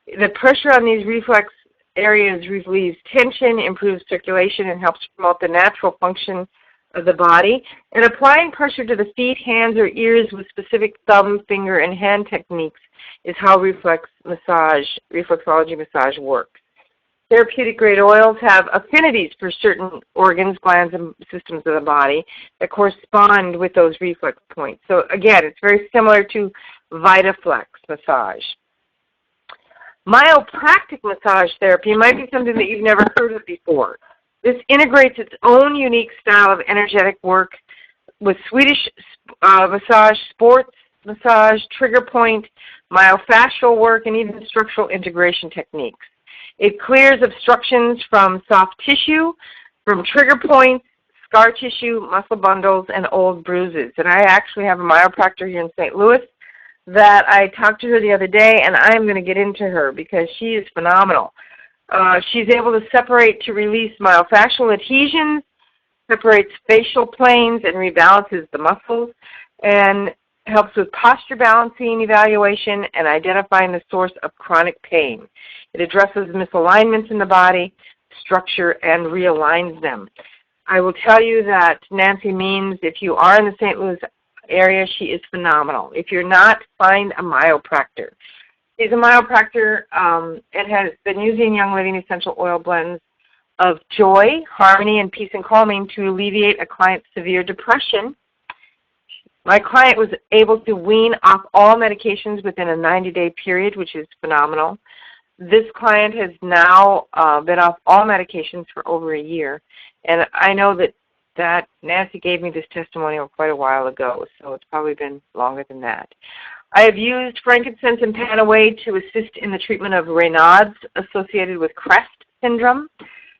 The pressure on these reflex areas relieves tension, improves circulation, and helps promote the natural function of the body. And applying pressure to the feet, hands, or ears with specific thumb, finger, and hand techniques is how reflexology massage works. Therapeutic grade oils have affinities for certain organs, glands, and systems of the body that correspond with those reflex points. So again, it's very similar to VitaFlex massage. Myopractic massage therapy might be something that you've never heard of before. This integrates its own unique style of energetic work with Swedish massage, sports massage, trigger point, myofascial work, and even structural integration techniques. It clears obstructions from soft tissue, from trigger points, scar tissue, muscle bundles, and old bruises. And I actually have a myopractor here in St. Louis that I talked to her the other day, and I'm going to get into her because she is phenomenal. She's able to separate to release myofascial adhesions, separates facial planes, and rebalances the muscles, and helps with posture balancing evaluation and identifying the source of chronic pain. It addresses misalignments in the body, structure, and realigns them. I will tell you that Nancy Means, if you are in the St. Louis area, she is phenomenal. If you're not, find a myopractor. She's a myopractor and has been using Young Living essential oil blends of joy, harmony, and peace and calming to alleviate a client's severe depression. My client was able to wean off all medications within a 90-day period, which is phenomenal. This client has now been off all medications for over a year, and I know that Nancy gave me this testimonial quite a while ago, so it's probably been longer than that. I have used frankincense and panaway to assist in the treatment of Raynaud's associated with Crest syndrome.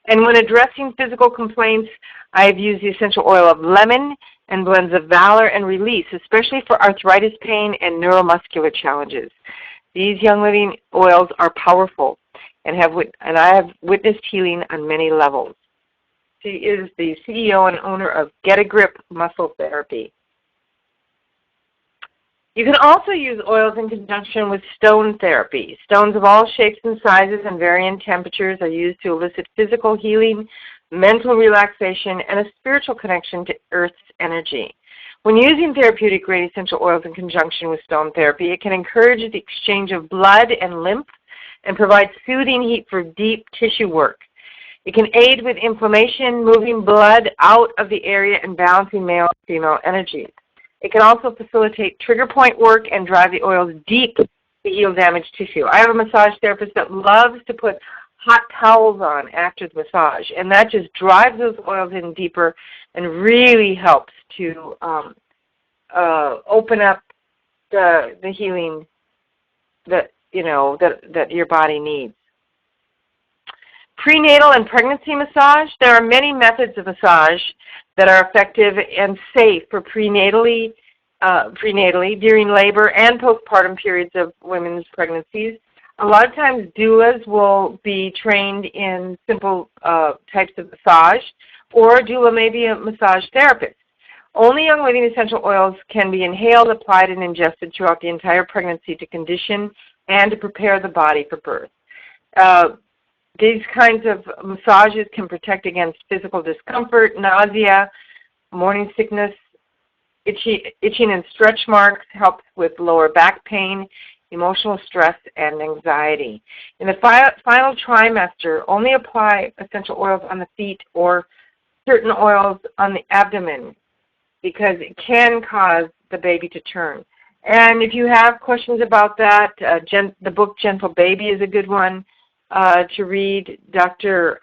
And when addressing physical complaints, I have used the essential oil of lemon, and blends of valor and release, especially for arthritis pain and neuromuscular challenges. These Young Living oils are powerful, and I have witnessed healing on many levels. She is the CEO and owner of Get a Grip Muscle Therapy. You can also use oils in conjunction with stone therapy. Stones of all shapes and sizes and varying temperatures are used to elicit physical healing, mental relaxation, and a spiritual connection to Earth's energy. When using therapeutic-grade essential oils in conjunction with stone therapy, it can encourage the exchange of blood and lymph and provide soothing heat for deep tissue work. It can aid with inflammation, moving blood out of the area, and balancing male and female energies. It can also facilitate trigger point work and drive the oils deep to heal damaged tissue. I have a massage therapist that loves to put hot towels on after the massage, and that just drives those oils in deeper and really helps to open up the healing that that your body needs. Prenatal and pregnancy massage. There are many methods of massage that are effective and safe for prenatally during labor and postpartum periods of women's pregnancies. A lot of times doulas will be trained in simple types of massage, or a doula may be a massage therapist. Only Young Living essential oils can be inhaled, applied, and ingested throughout the entire pregnancy to condition and to prepare the body for birth. These kinds of massages can protect against physical discomfort, nausea, morning sickness, itching and stretch marks, helps with lower back pain, emotional stress, and anxiety. In the final trimester, only apply essential oils on the feet or certain oils on the abdomen because it can cause the baby to turn. And if you have questions about that, the book Gentle Baby is a good one to read. Dr.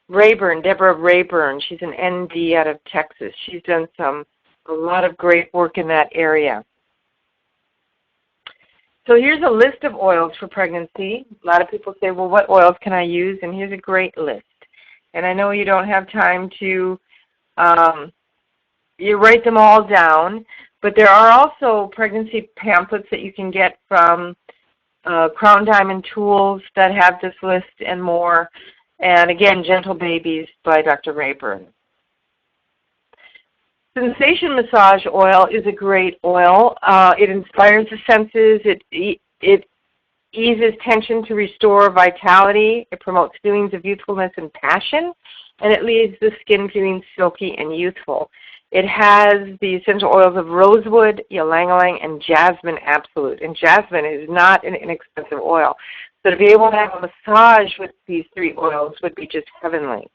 Rayburn, Deborah Rayburn, she's an ND out of Texas. She's done a lot of great work in that area. So here's a list of oils for pregnancy. A lot of people say, well, what oils can I use? And here's a great list. And I know you don't have time to you write them all down, but there are also pregnancy pamphlets that you can get from Crown Diamond Tools that have this list and more. And again, Gentle Babies by Dr. Rayburn. Sensation massage oil is a great oil. It inspires the senses. It eases tension to restore vitality. It promotes feelings of youthfulness and passion, and it leaves the skin feeling silky and youthful. It has the essential oils of rosewood, ylang-ylang, and jasmine absolute. And jasmine is not an inexpensive oil. So to be able to have a massage with these three oils would be just heavenly.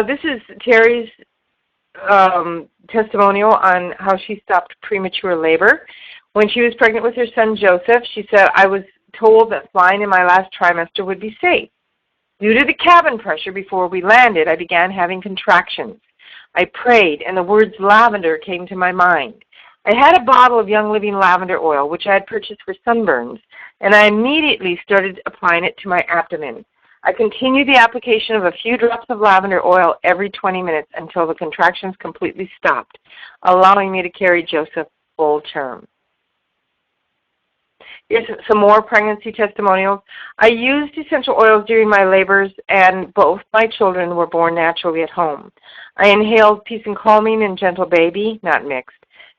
This is Terry's testimonial on how she stopped premature labor. When she was pregnant with her son Joseph, she said, I was told that flying in my last trimester would be safe. Due to the cabin pressure before we landed, I began having contractions. I prayed, and the words lavender came to my mind. I had a bottle of Young Living lavender oil, which I had purchased for sunburns, and I immediately started applying it to my abdomen. I continued the application of a few drops of lavender oil every 20 minutes until the contractions completely stopped, allowing me to carry Joseph full term. Here's some more pregnancy testimonials. I used essential oils during my labors, and both my children were born naturally at home. I inhaled Peace and Calming and Gentle Baby, not mixed,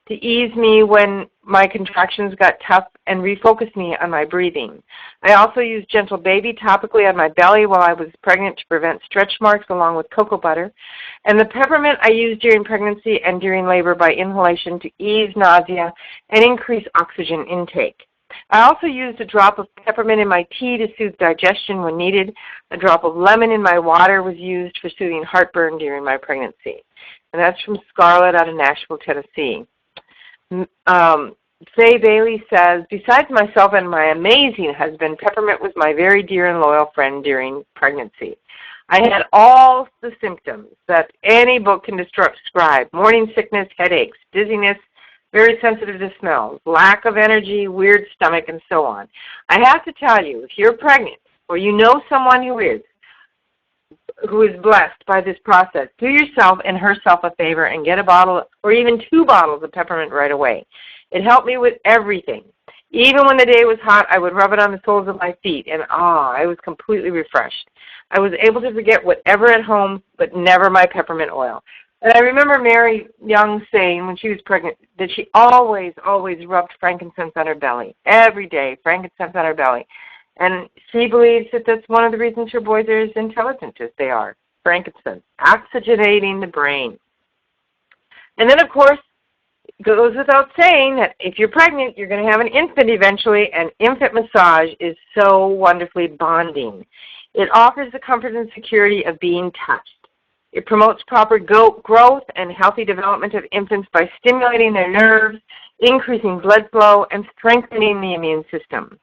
to ease me when my contractions got tough and refocus me on my breathing. I also used Gentle Baby topically on my belly while I was pregnant to prevent stretch marks along with cocoa butter. And the peppermint I used during pregnancy and during labor by inhalation to ease nausea and increase oxygen intake. I also used a drop of peppermint in my tea to soothe digestion when needed. A drop of lemon in my water was used for soothing heartburn during my pregnancy. And that's from Scarlett out of Nashville, Tennessee. Faye Bailey says, besides myself and my amazing husband, peppermint was my very dear and loyal friend during pregnancy. I had all the symptoms that any book can describe: morning sickness, headaches, dizziness, very sensitive to smells, lack of energy, weird stomach, and so on. I have to tell you, if you're pregnant or you know someone who is, who is blessed by this process, do yourself and herself a favor and get a bottle or even 2 bottles of peppermint right away. It helped me with everything. Even when the day was hot, I would rub it on the soles of my feet, and I was completely refreshed. I was able to forget whatever at home, but never my peppermint oil. And I remember Mary Young saying when she was pregnant that she always, always rubbed frankincense on her belly. Every day, frankincense on her belly. And she believes that that's one of the reasons her boys are as intelligent as they are. Frankincense, oxygenating the brain. And then, of course, it goes without saying that if you're pregnant, you're going to have an infant eventually, and infant massage is so wonderfully bonding. It offers the comfort and security of being touched. It promotes proper growth and healthy development of infants by stimulating their nerves, increasing blood flow, and strengthening the immune system.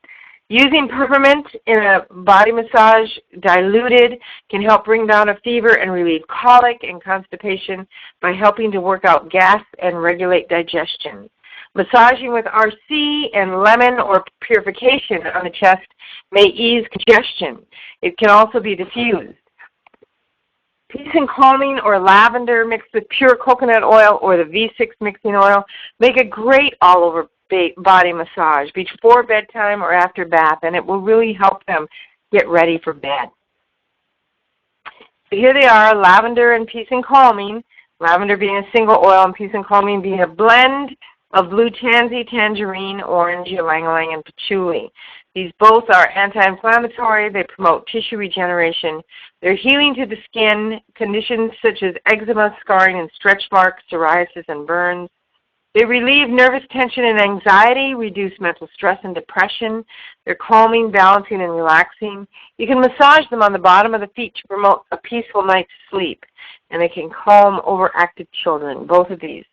Using peppermint in a body massage diluted can help bring down a fever and relieve colic and constipation by helping to work out gas and regulate digestion. Massaging with RC and lemon or purification on the chest may ease congestion. It can also be diffused. Peace and calming or lavender mixed with pure coconut oil or the V6 mixing oil make a great all-over body massage before bedtime or after bath, and it will really help them get ready for bed. So here they are, lavender and peace and calming, lavender being a single oil and peace and calming being a blend of blue tansy, tangerine, orange, ylang-ylang, and patchouli. These both are anti-inflammatory. They promote tissue regeneration. They're healing to the skin, conditions such as eczema, scarring, and stretch marks, psoriasis, and burns. They relieve nervous tension and anxiety, reduce mental stress and depression. They're calming, balancing, and relaxing. You can massage them on the bottom of the feet to promote a peaceful night's sleep. And they can calm overactive children, both of these.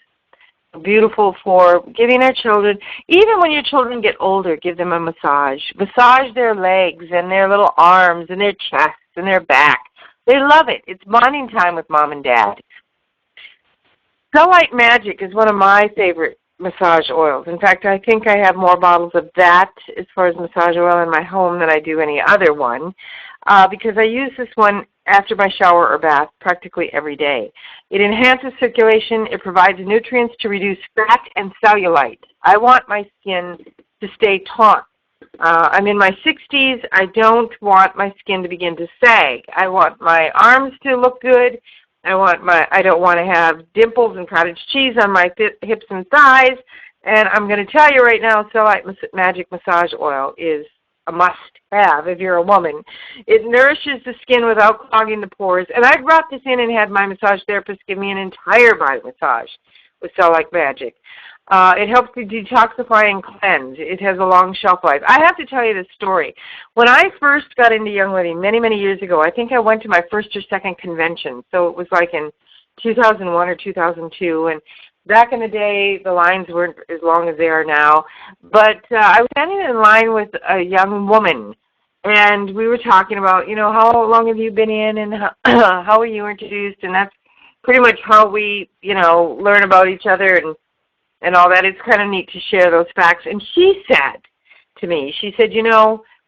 Beautiful for giving our children, even when your children get older, give them a massage. Massage their legs and their little arms and their chests and their back. They love it. It's bonding time with mom and dad. Cellulite Magic is one of my favorite massage oils. In fact, I think I have more bottles of that as far as massage oil in my home than I do any other one because I use this one after my shower or bath practically every day. It enhances circulation. It provides nutrients to reduce fat and cellulite. I want my skin to stay taut. I'm in my 60s. I don't want my skin to begin to sag. I want my arms to look good. I don't want to have dimples and cottage cheese on my hips and thighs. And I'm going to tell you right now, Cellulite Magic Massage Oil is a must-have if you're a woman. It nourishes the skin without clogging the pores. And I brought this in and had my massage therapist give me an entire body massage with Cellulite Magic. It helps to detoxify and cleanse. It has a long shelf life. I have to tell you this story. When I first got into Young Living many, many years ago, I think I went to my first or second convention. So it was like in 2001 or 2002. And back in the day, the lines weren't as long as they are now. But I was standing in line with a young woman. And we were talking about, how long have you been in and how were you introduced? And that's pretty much how we, learn about each other and all that. It's kind of neat to share those facts. And she said to me,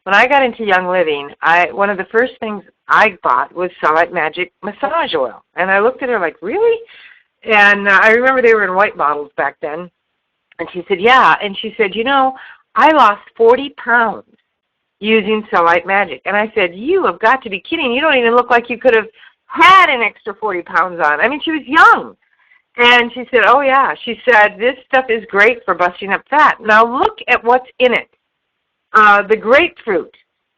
when I got into Young Living, one of the first things I bought was Cellulite Magic Massage Oil. And I looked at her like, really? And I remember they were in white bottles back then. And she said, yeah. And she said, I lost 40 pounds using Cellulite Magic. And I said, you have got to be kidding. You don't even look like you could have had an extra 40 pounds on. I mean, she was young. And she said, oh, yeah. She said, this stuff is great for busting up fat. Now look at what's in it. The grapefruit.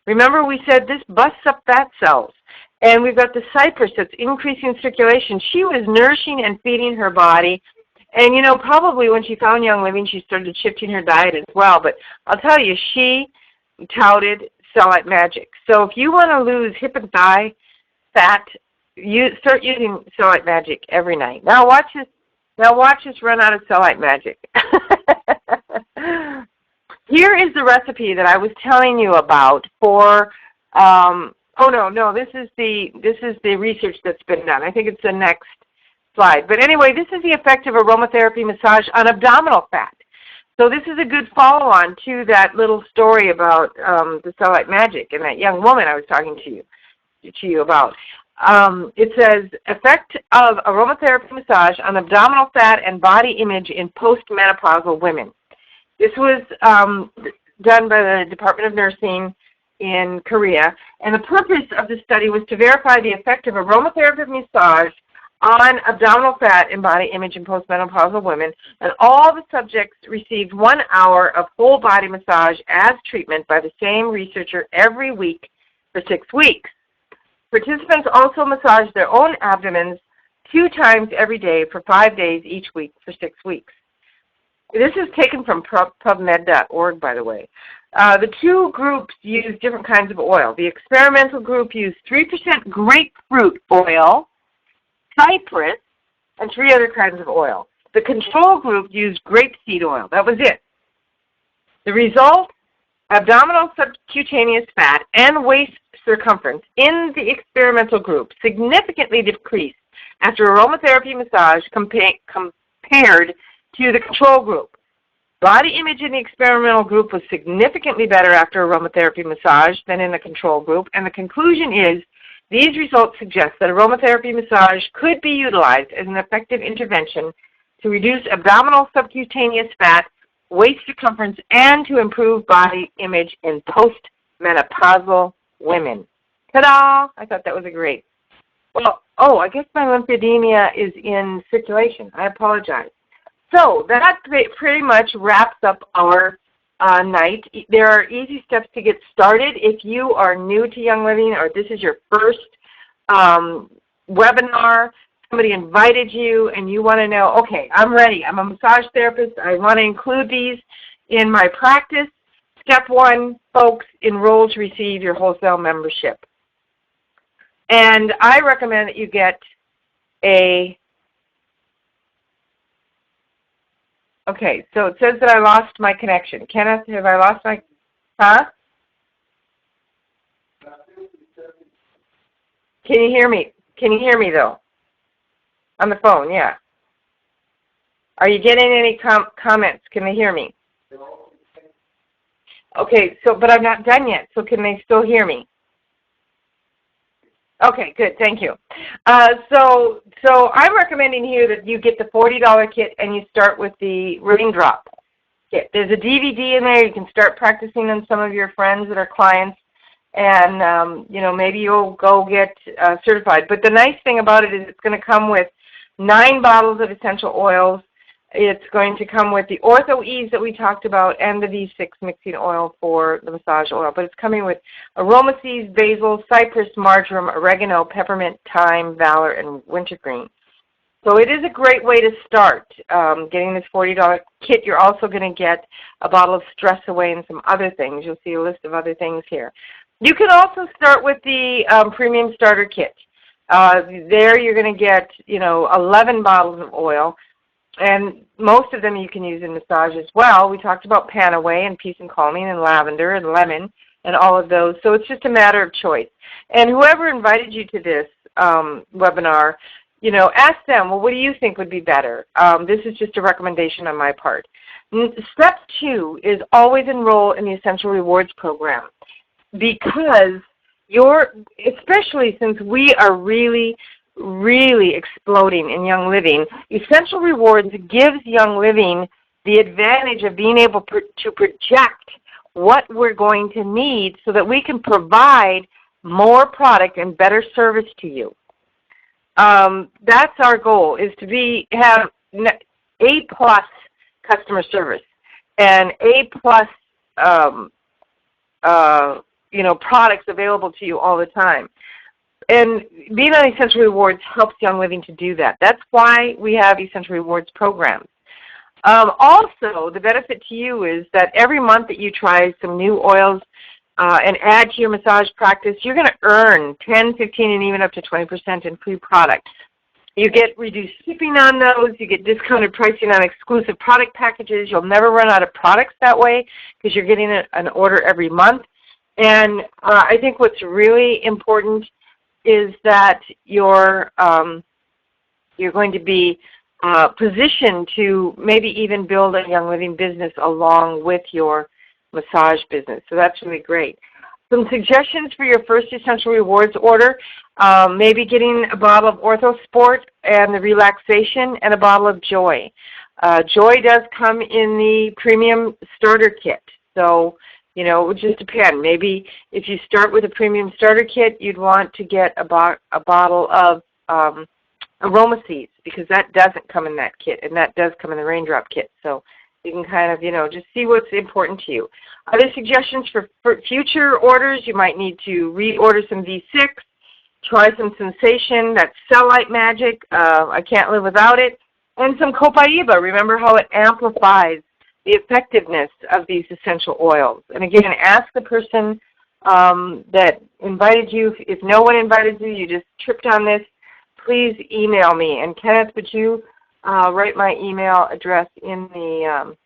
Remember we said this busts up fat cells. And we've got the cypress that's increasing circulation. She was nourishing and feeding her body. And, probably when she found Young Living, she started shifting her diet as well. But I'll tell you, she touted Cellulite Magic. So if you want to lose hip and thigh fat, you start using Cellulite Magic every night. Now watch us run out of Cellulite Magic. Here is the recipe that I was telling you about for. This is the research that's been done. I think it's the next slide. But anyway, this is the effective aromatherapy massage on abdominal fat. So this is a good follow-on to that little story about the Cellulite Magic and that young woman I was talking to you about. It says, effect of aromatherapy massage on abdominal fat and body image in postmenopausal women. This was done by the Department of Nursing in Korea, and the purpose of the study was to verify the effect of aromatherapy massage on abdominal fat and body image in postmenopausal women, and all the subjects received 1 hour of whole body massage as treatment by the same researcher every week for 6 weeks. Participants also massaged their own abdomens 2 times every day for 5 days each week for 6 weeks. This is taken from PubMed.org, by the way. The 2 groups used different kinds of oil. The experimental group used 3% grapefruit oil, cypress, and 3 other kinds of oil. The control group used grapeseed oil. That was it. The result, abdominal subcutaneous fat and waist circumference in the experimental group significantly decreased after aromatherapy massage compared to the control group. Body image in the experimental group was significantly better after aromatherapy massage than in the control group, and the conclusion is these results suggest that aromatherapy massage could be utilized as an effective intervention to reduce abdominal subcutaneous fat, waist circumference, and to improve body image in postmenopausal women. Ta-da! I thought that was a great. Well, I guess my lymphedema is in circulation. I apologize. So that pretty much wraps up our night. There are easy steps to get started. If you are new to Young Living or this is your first webinar, somebody invited you and you want to know, okay, I'm ready. I'm a massage therapist. I want to include these in my practice. Step 1, folks, enroll to receive your wholesale membership. And I recommend that you get okay, so it says that I lost my connection. Kenneth, have I lost my, Can you hear me? Can you hear me, though? On the phone, yeah. Are you getting any comments? Can they hear me? Okay, but I'm not done yet, so can they still hear me? Okay, good, thank you. So I'm recommending here that you get the $40 kit and you start with the Raindrop kit. There's a DVD in there. You can start practicing on some of your friends that are clients, and maybe you'll go get certified. But the nice thing about it is it's going to come with 9 bottles of essential oils. It's going to come with the Ortho Ease that we talked about and the V6 mixing oil for the massage oil. But it's coming with aroma seeds, basil, cypress, marjoram, oregano, peppermint, thyme, valor, and wintergreen. So it is a great way to start getting this $40 kit. You're also going to get a bottle of Stress Away and some other things. You'll see a list of other things here. You can also start with the Premium Starter Kit. There you're going to get 11 bottles of oil. And most of them you can use in massage as well. We talked about Panaway and Peace and Calming and Lavender and Lemon and all of those. So it's just a matter of choice. And whoever invited you to this webinar, ask them, well, what do you think would be better? This is just a recommendation on my part. Step 2 is always enroll in the Essential Rewards program, because especially since we are really exploding in Young Living, Essential Rewards gives Young Living the advantage of being able to project what we're going to need so that we can provide more product and better service to you. That's our goal, is to have A+ customer service and A+ products available to you all the time. And being on Essential Rewards helps Young Living to do that. That's why we have Essential Rewards programs. Also, the benefit to you is that every month that you try some new oils and add to your massage practice, you're going to earn 10, 15, and even up to 20% in free product. You get reduced shipping on those. You get discounted pricing on exclusive product packages. You'll never run out of products that way because you're getting an order every month. And I think what's really important is that you're going to be positioned to maybe even build a Young Living business along with your massage business. So that's really great. Some suggestions for your first Essential Rewards order. Maybe getting a bottle of OrthoSport and the relaxation and a bottle of Joy. Joy does come in the premium starter kit. So, it would just depend. Maybe if you start with a premium starter kit, you'd want to get a bottle of aroma seeds, because that doesn't come in that kit, and that does come in the raindrop kit. So you can kind of, just see what's important to you. Other suggestions for future orders, you might need to reorder some V6, try some Sensation, that's Cellulite Magic, I Can't Live Without It, and some Copaiba. Remember how it amplifies the effectiveness of these essential oils. And again, ask the person that invited you. If no one invited you, you just tripped on this, please email me. And Kenneth, would you write my email address in the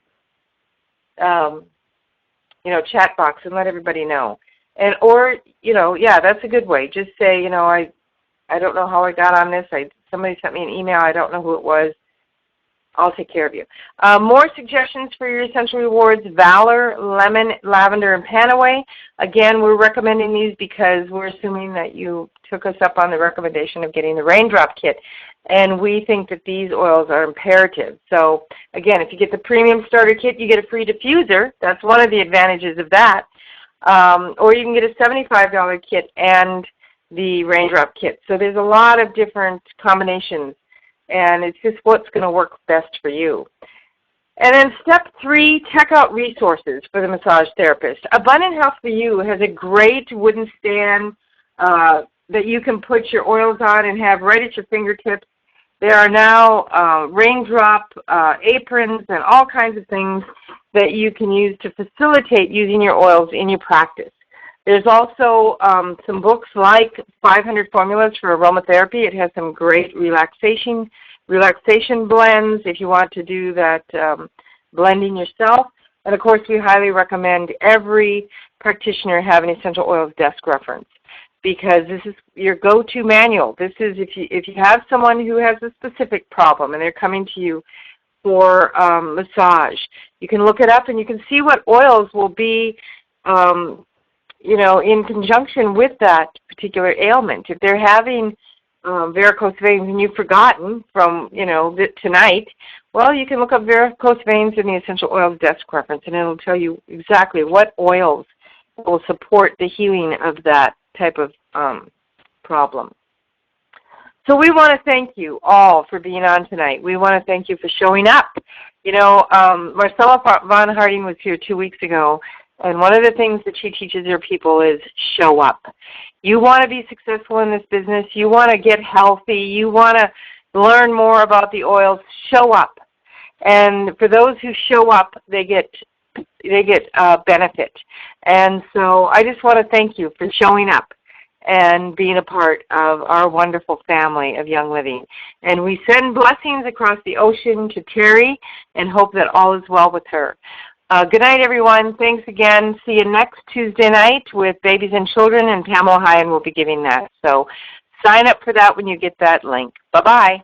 chat box and let everybody know. And that's a good way. Just say, I don't know how I got on this. Somebody sent me an email. I don't know who it was. I'll take care of you. More suggestions for your essential rewards: Valor, Lemon, Lavender, and Panaway. Again, we're recommending these because we're assuming that you took us up on the recommendation of getting the Raindrop Kit. And we think that these oils are imperative. So, again, if you get the Premium Starter Kit, you get a free diffuser. That's one of the advantages of that. Or you can get a $75 kit and the Raindrop Kit. So there's a lot of different combinations, and it's just what's going to work best for you. And then step 3, check out resources for the massage therapist. Abundant Health for You has a great wooden stand that you can put your oils on and have right at your fingertips. There are now raindrop aprons and all kinds of things that you can use to facilitate using your oils in your practice. There's also some books like 500 Formulas for Aromatherapy. It has some great relaxation blends if you want to do that blending yourself. And of course, we highly recommend every practitioner have an essential oils desk reference, because this is your go-to manual. This is if you have someone who has a specific problem and they're coming to you for massage, you can look it up and you can see what oils will be in conjunction with that particular ailment. If they're having varicose veins and you've forgotten from, tonight, well, you can look up varicose veins in the Essential Oils Desk Reference, and it'll tell you exactly what oils will support the healing of that type of problem. So we want to thank you all for being on tonight. We want to thank you for showing up. Marcella Von Harding was here 2 weeks ago, and one of the things that she teaches her people is show up. You want to be successful in this business. You want to get healthy. You want to learn more about the oils. Show up. And for those who show up, they get benefit. And so I just want to thank you for showing up and being a part of our wonderful family of Young Living. And we send blessings across the ocean to Terry and hope that all is well with her. Good night, everyone. Thanks again. See you next Tuesday night with Babies and Children, and Pamela Hyan will be giving that. So sign up for that when you get that link. Bye-bye.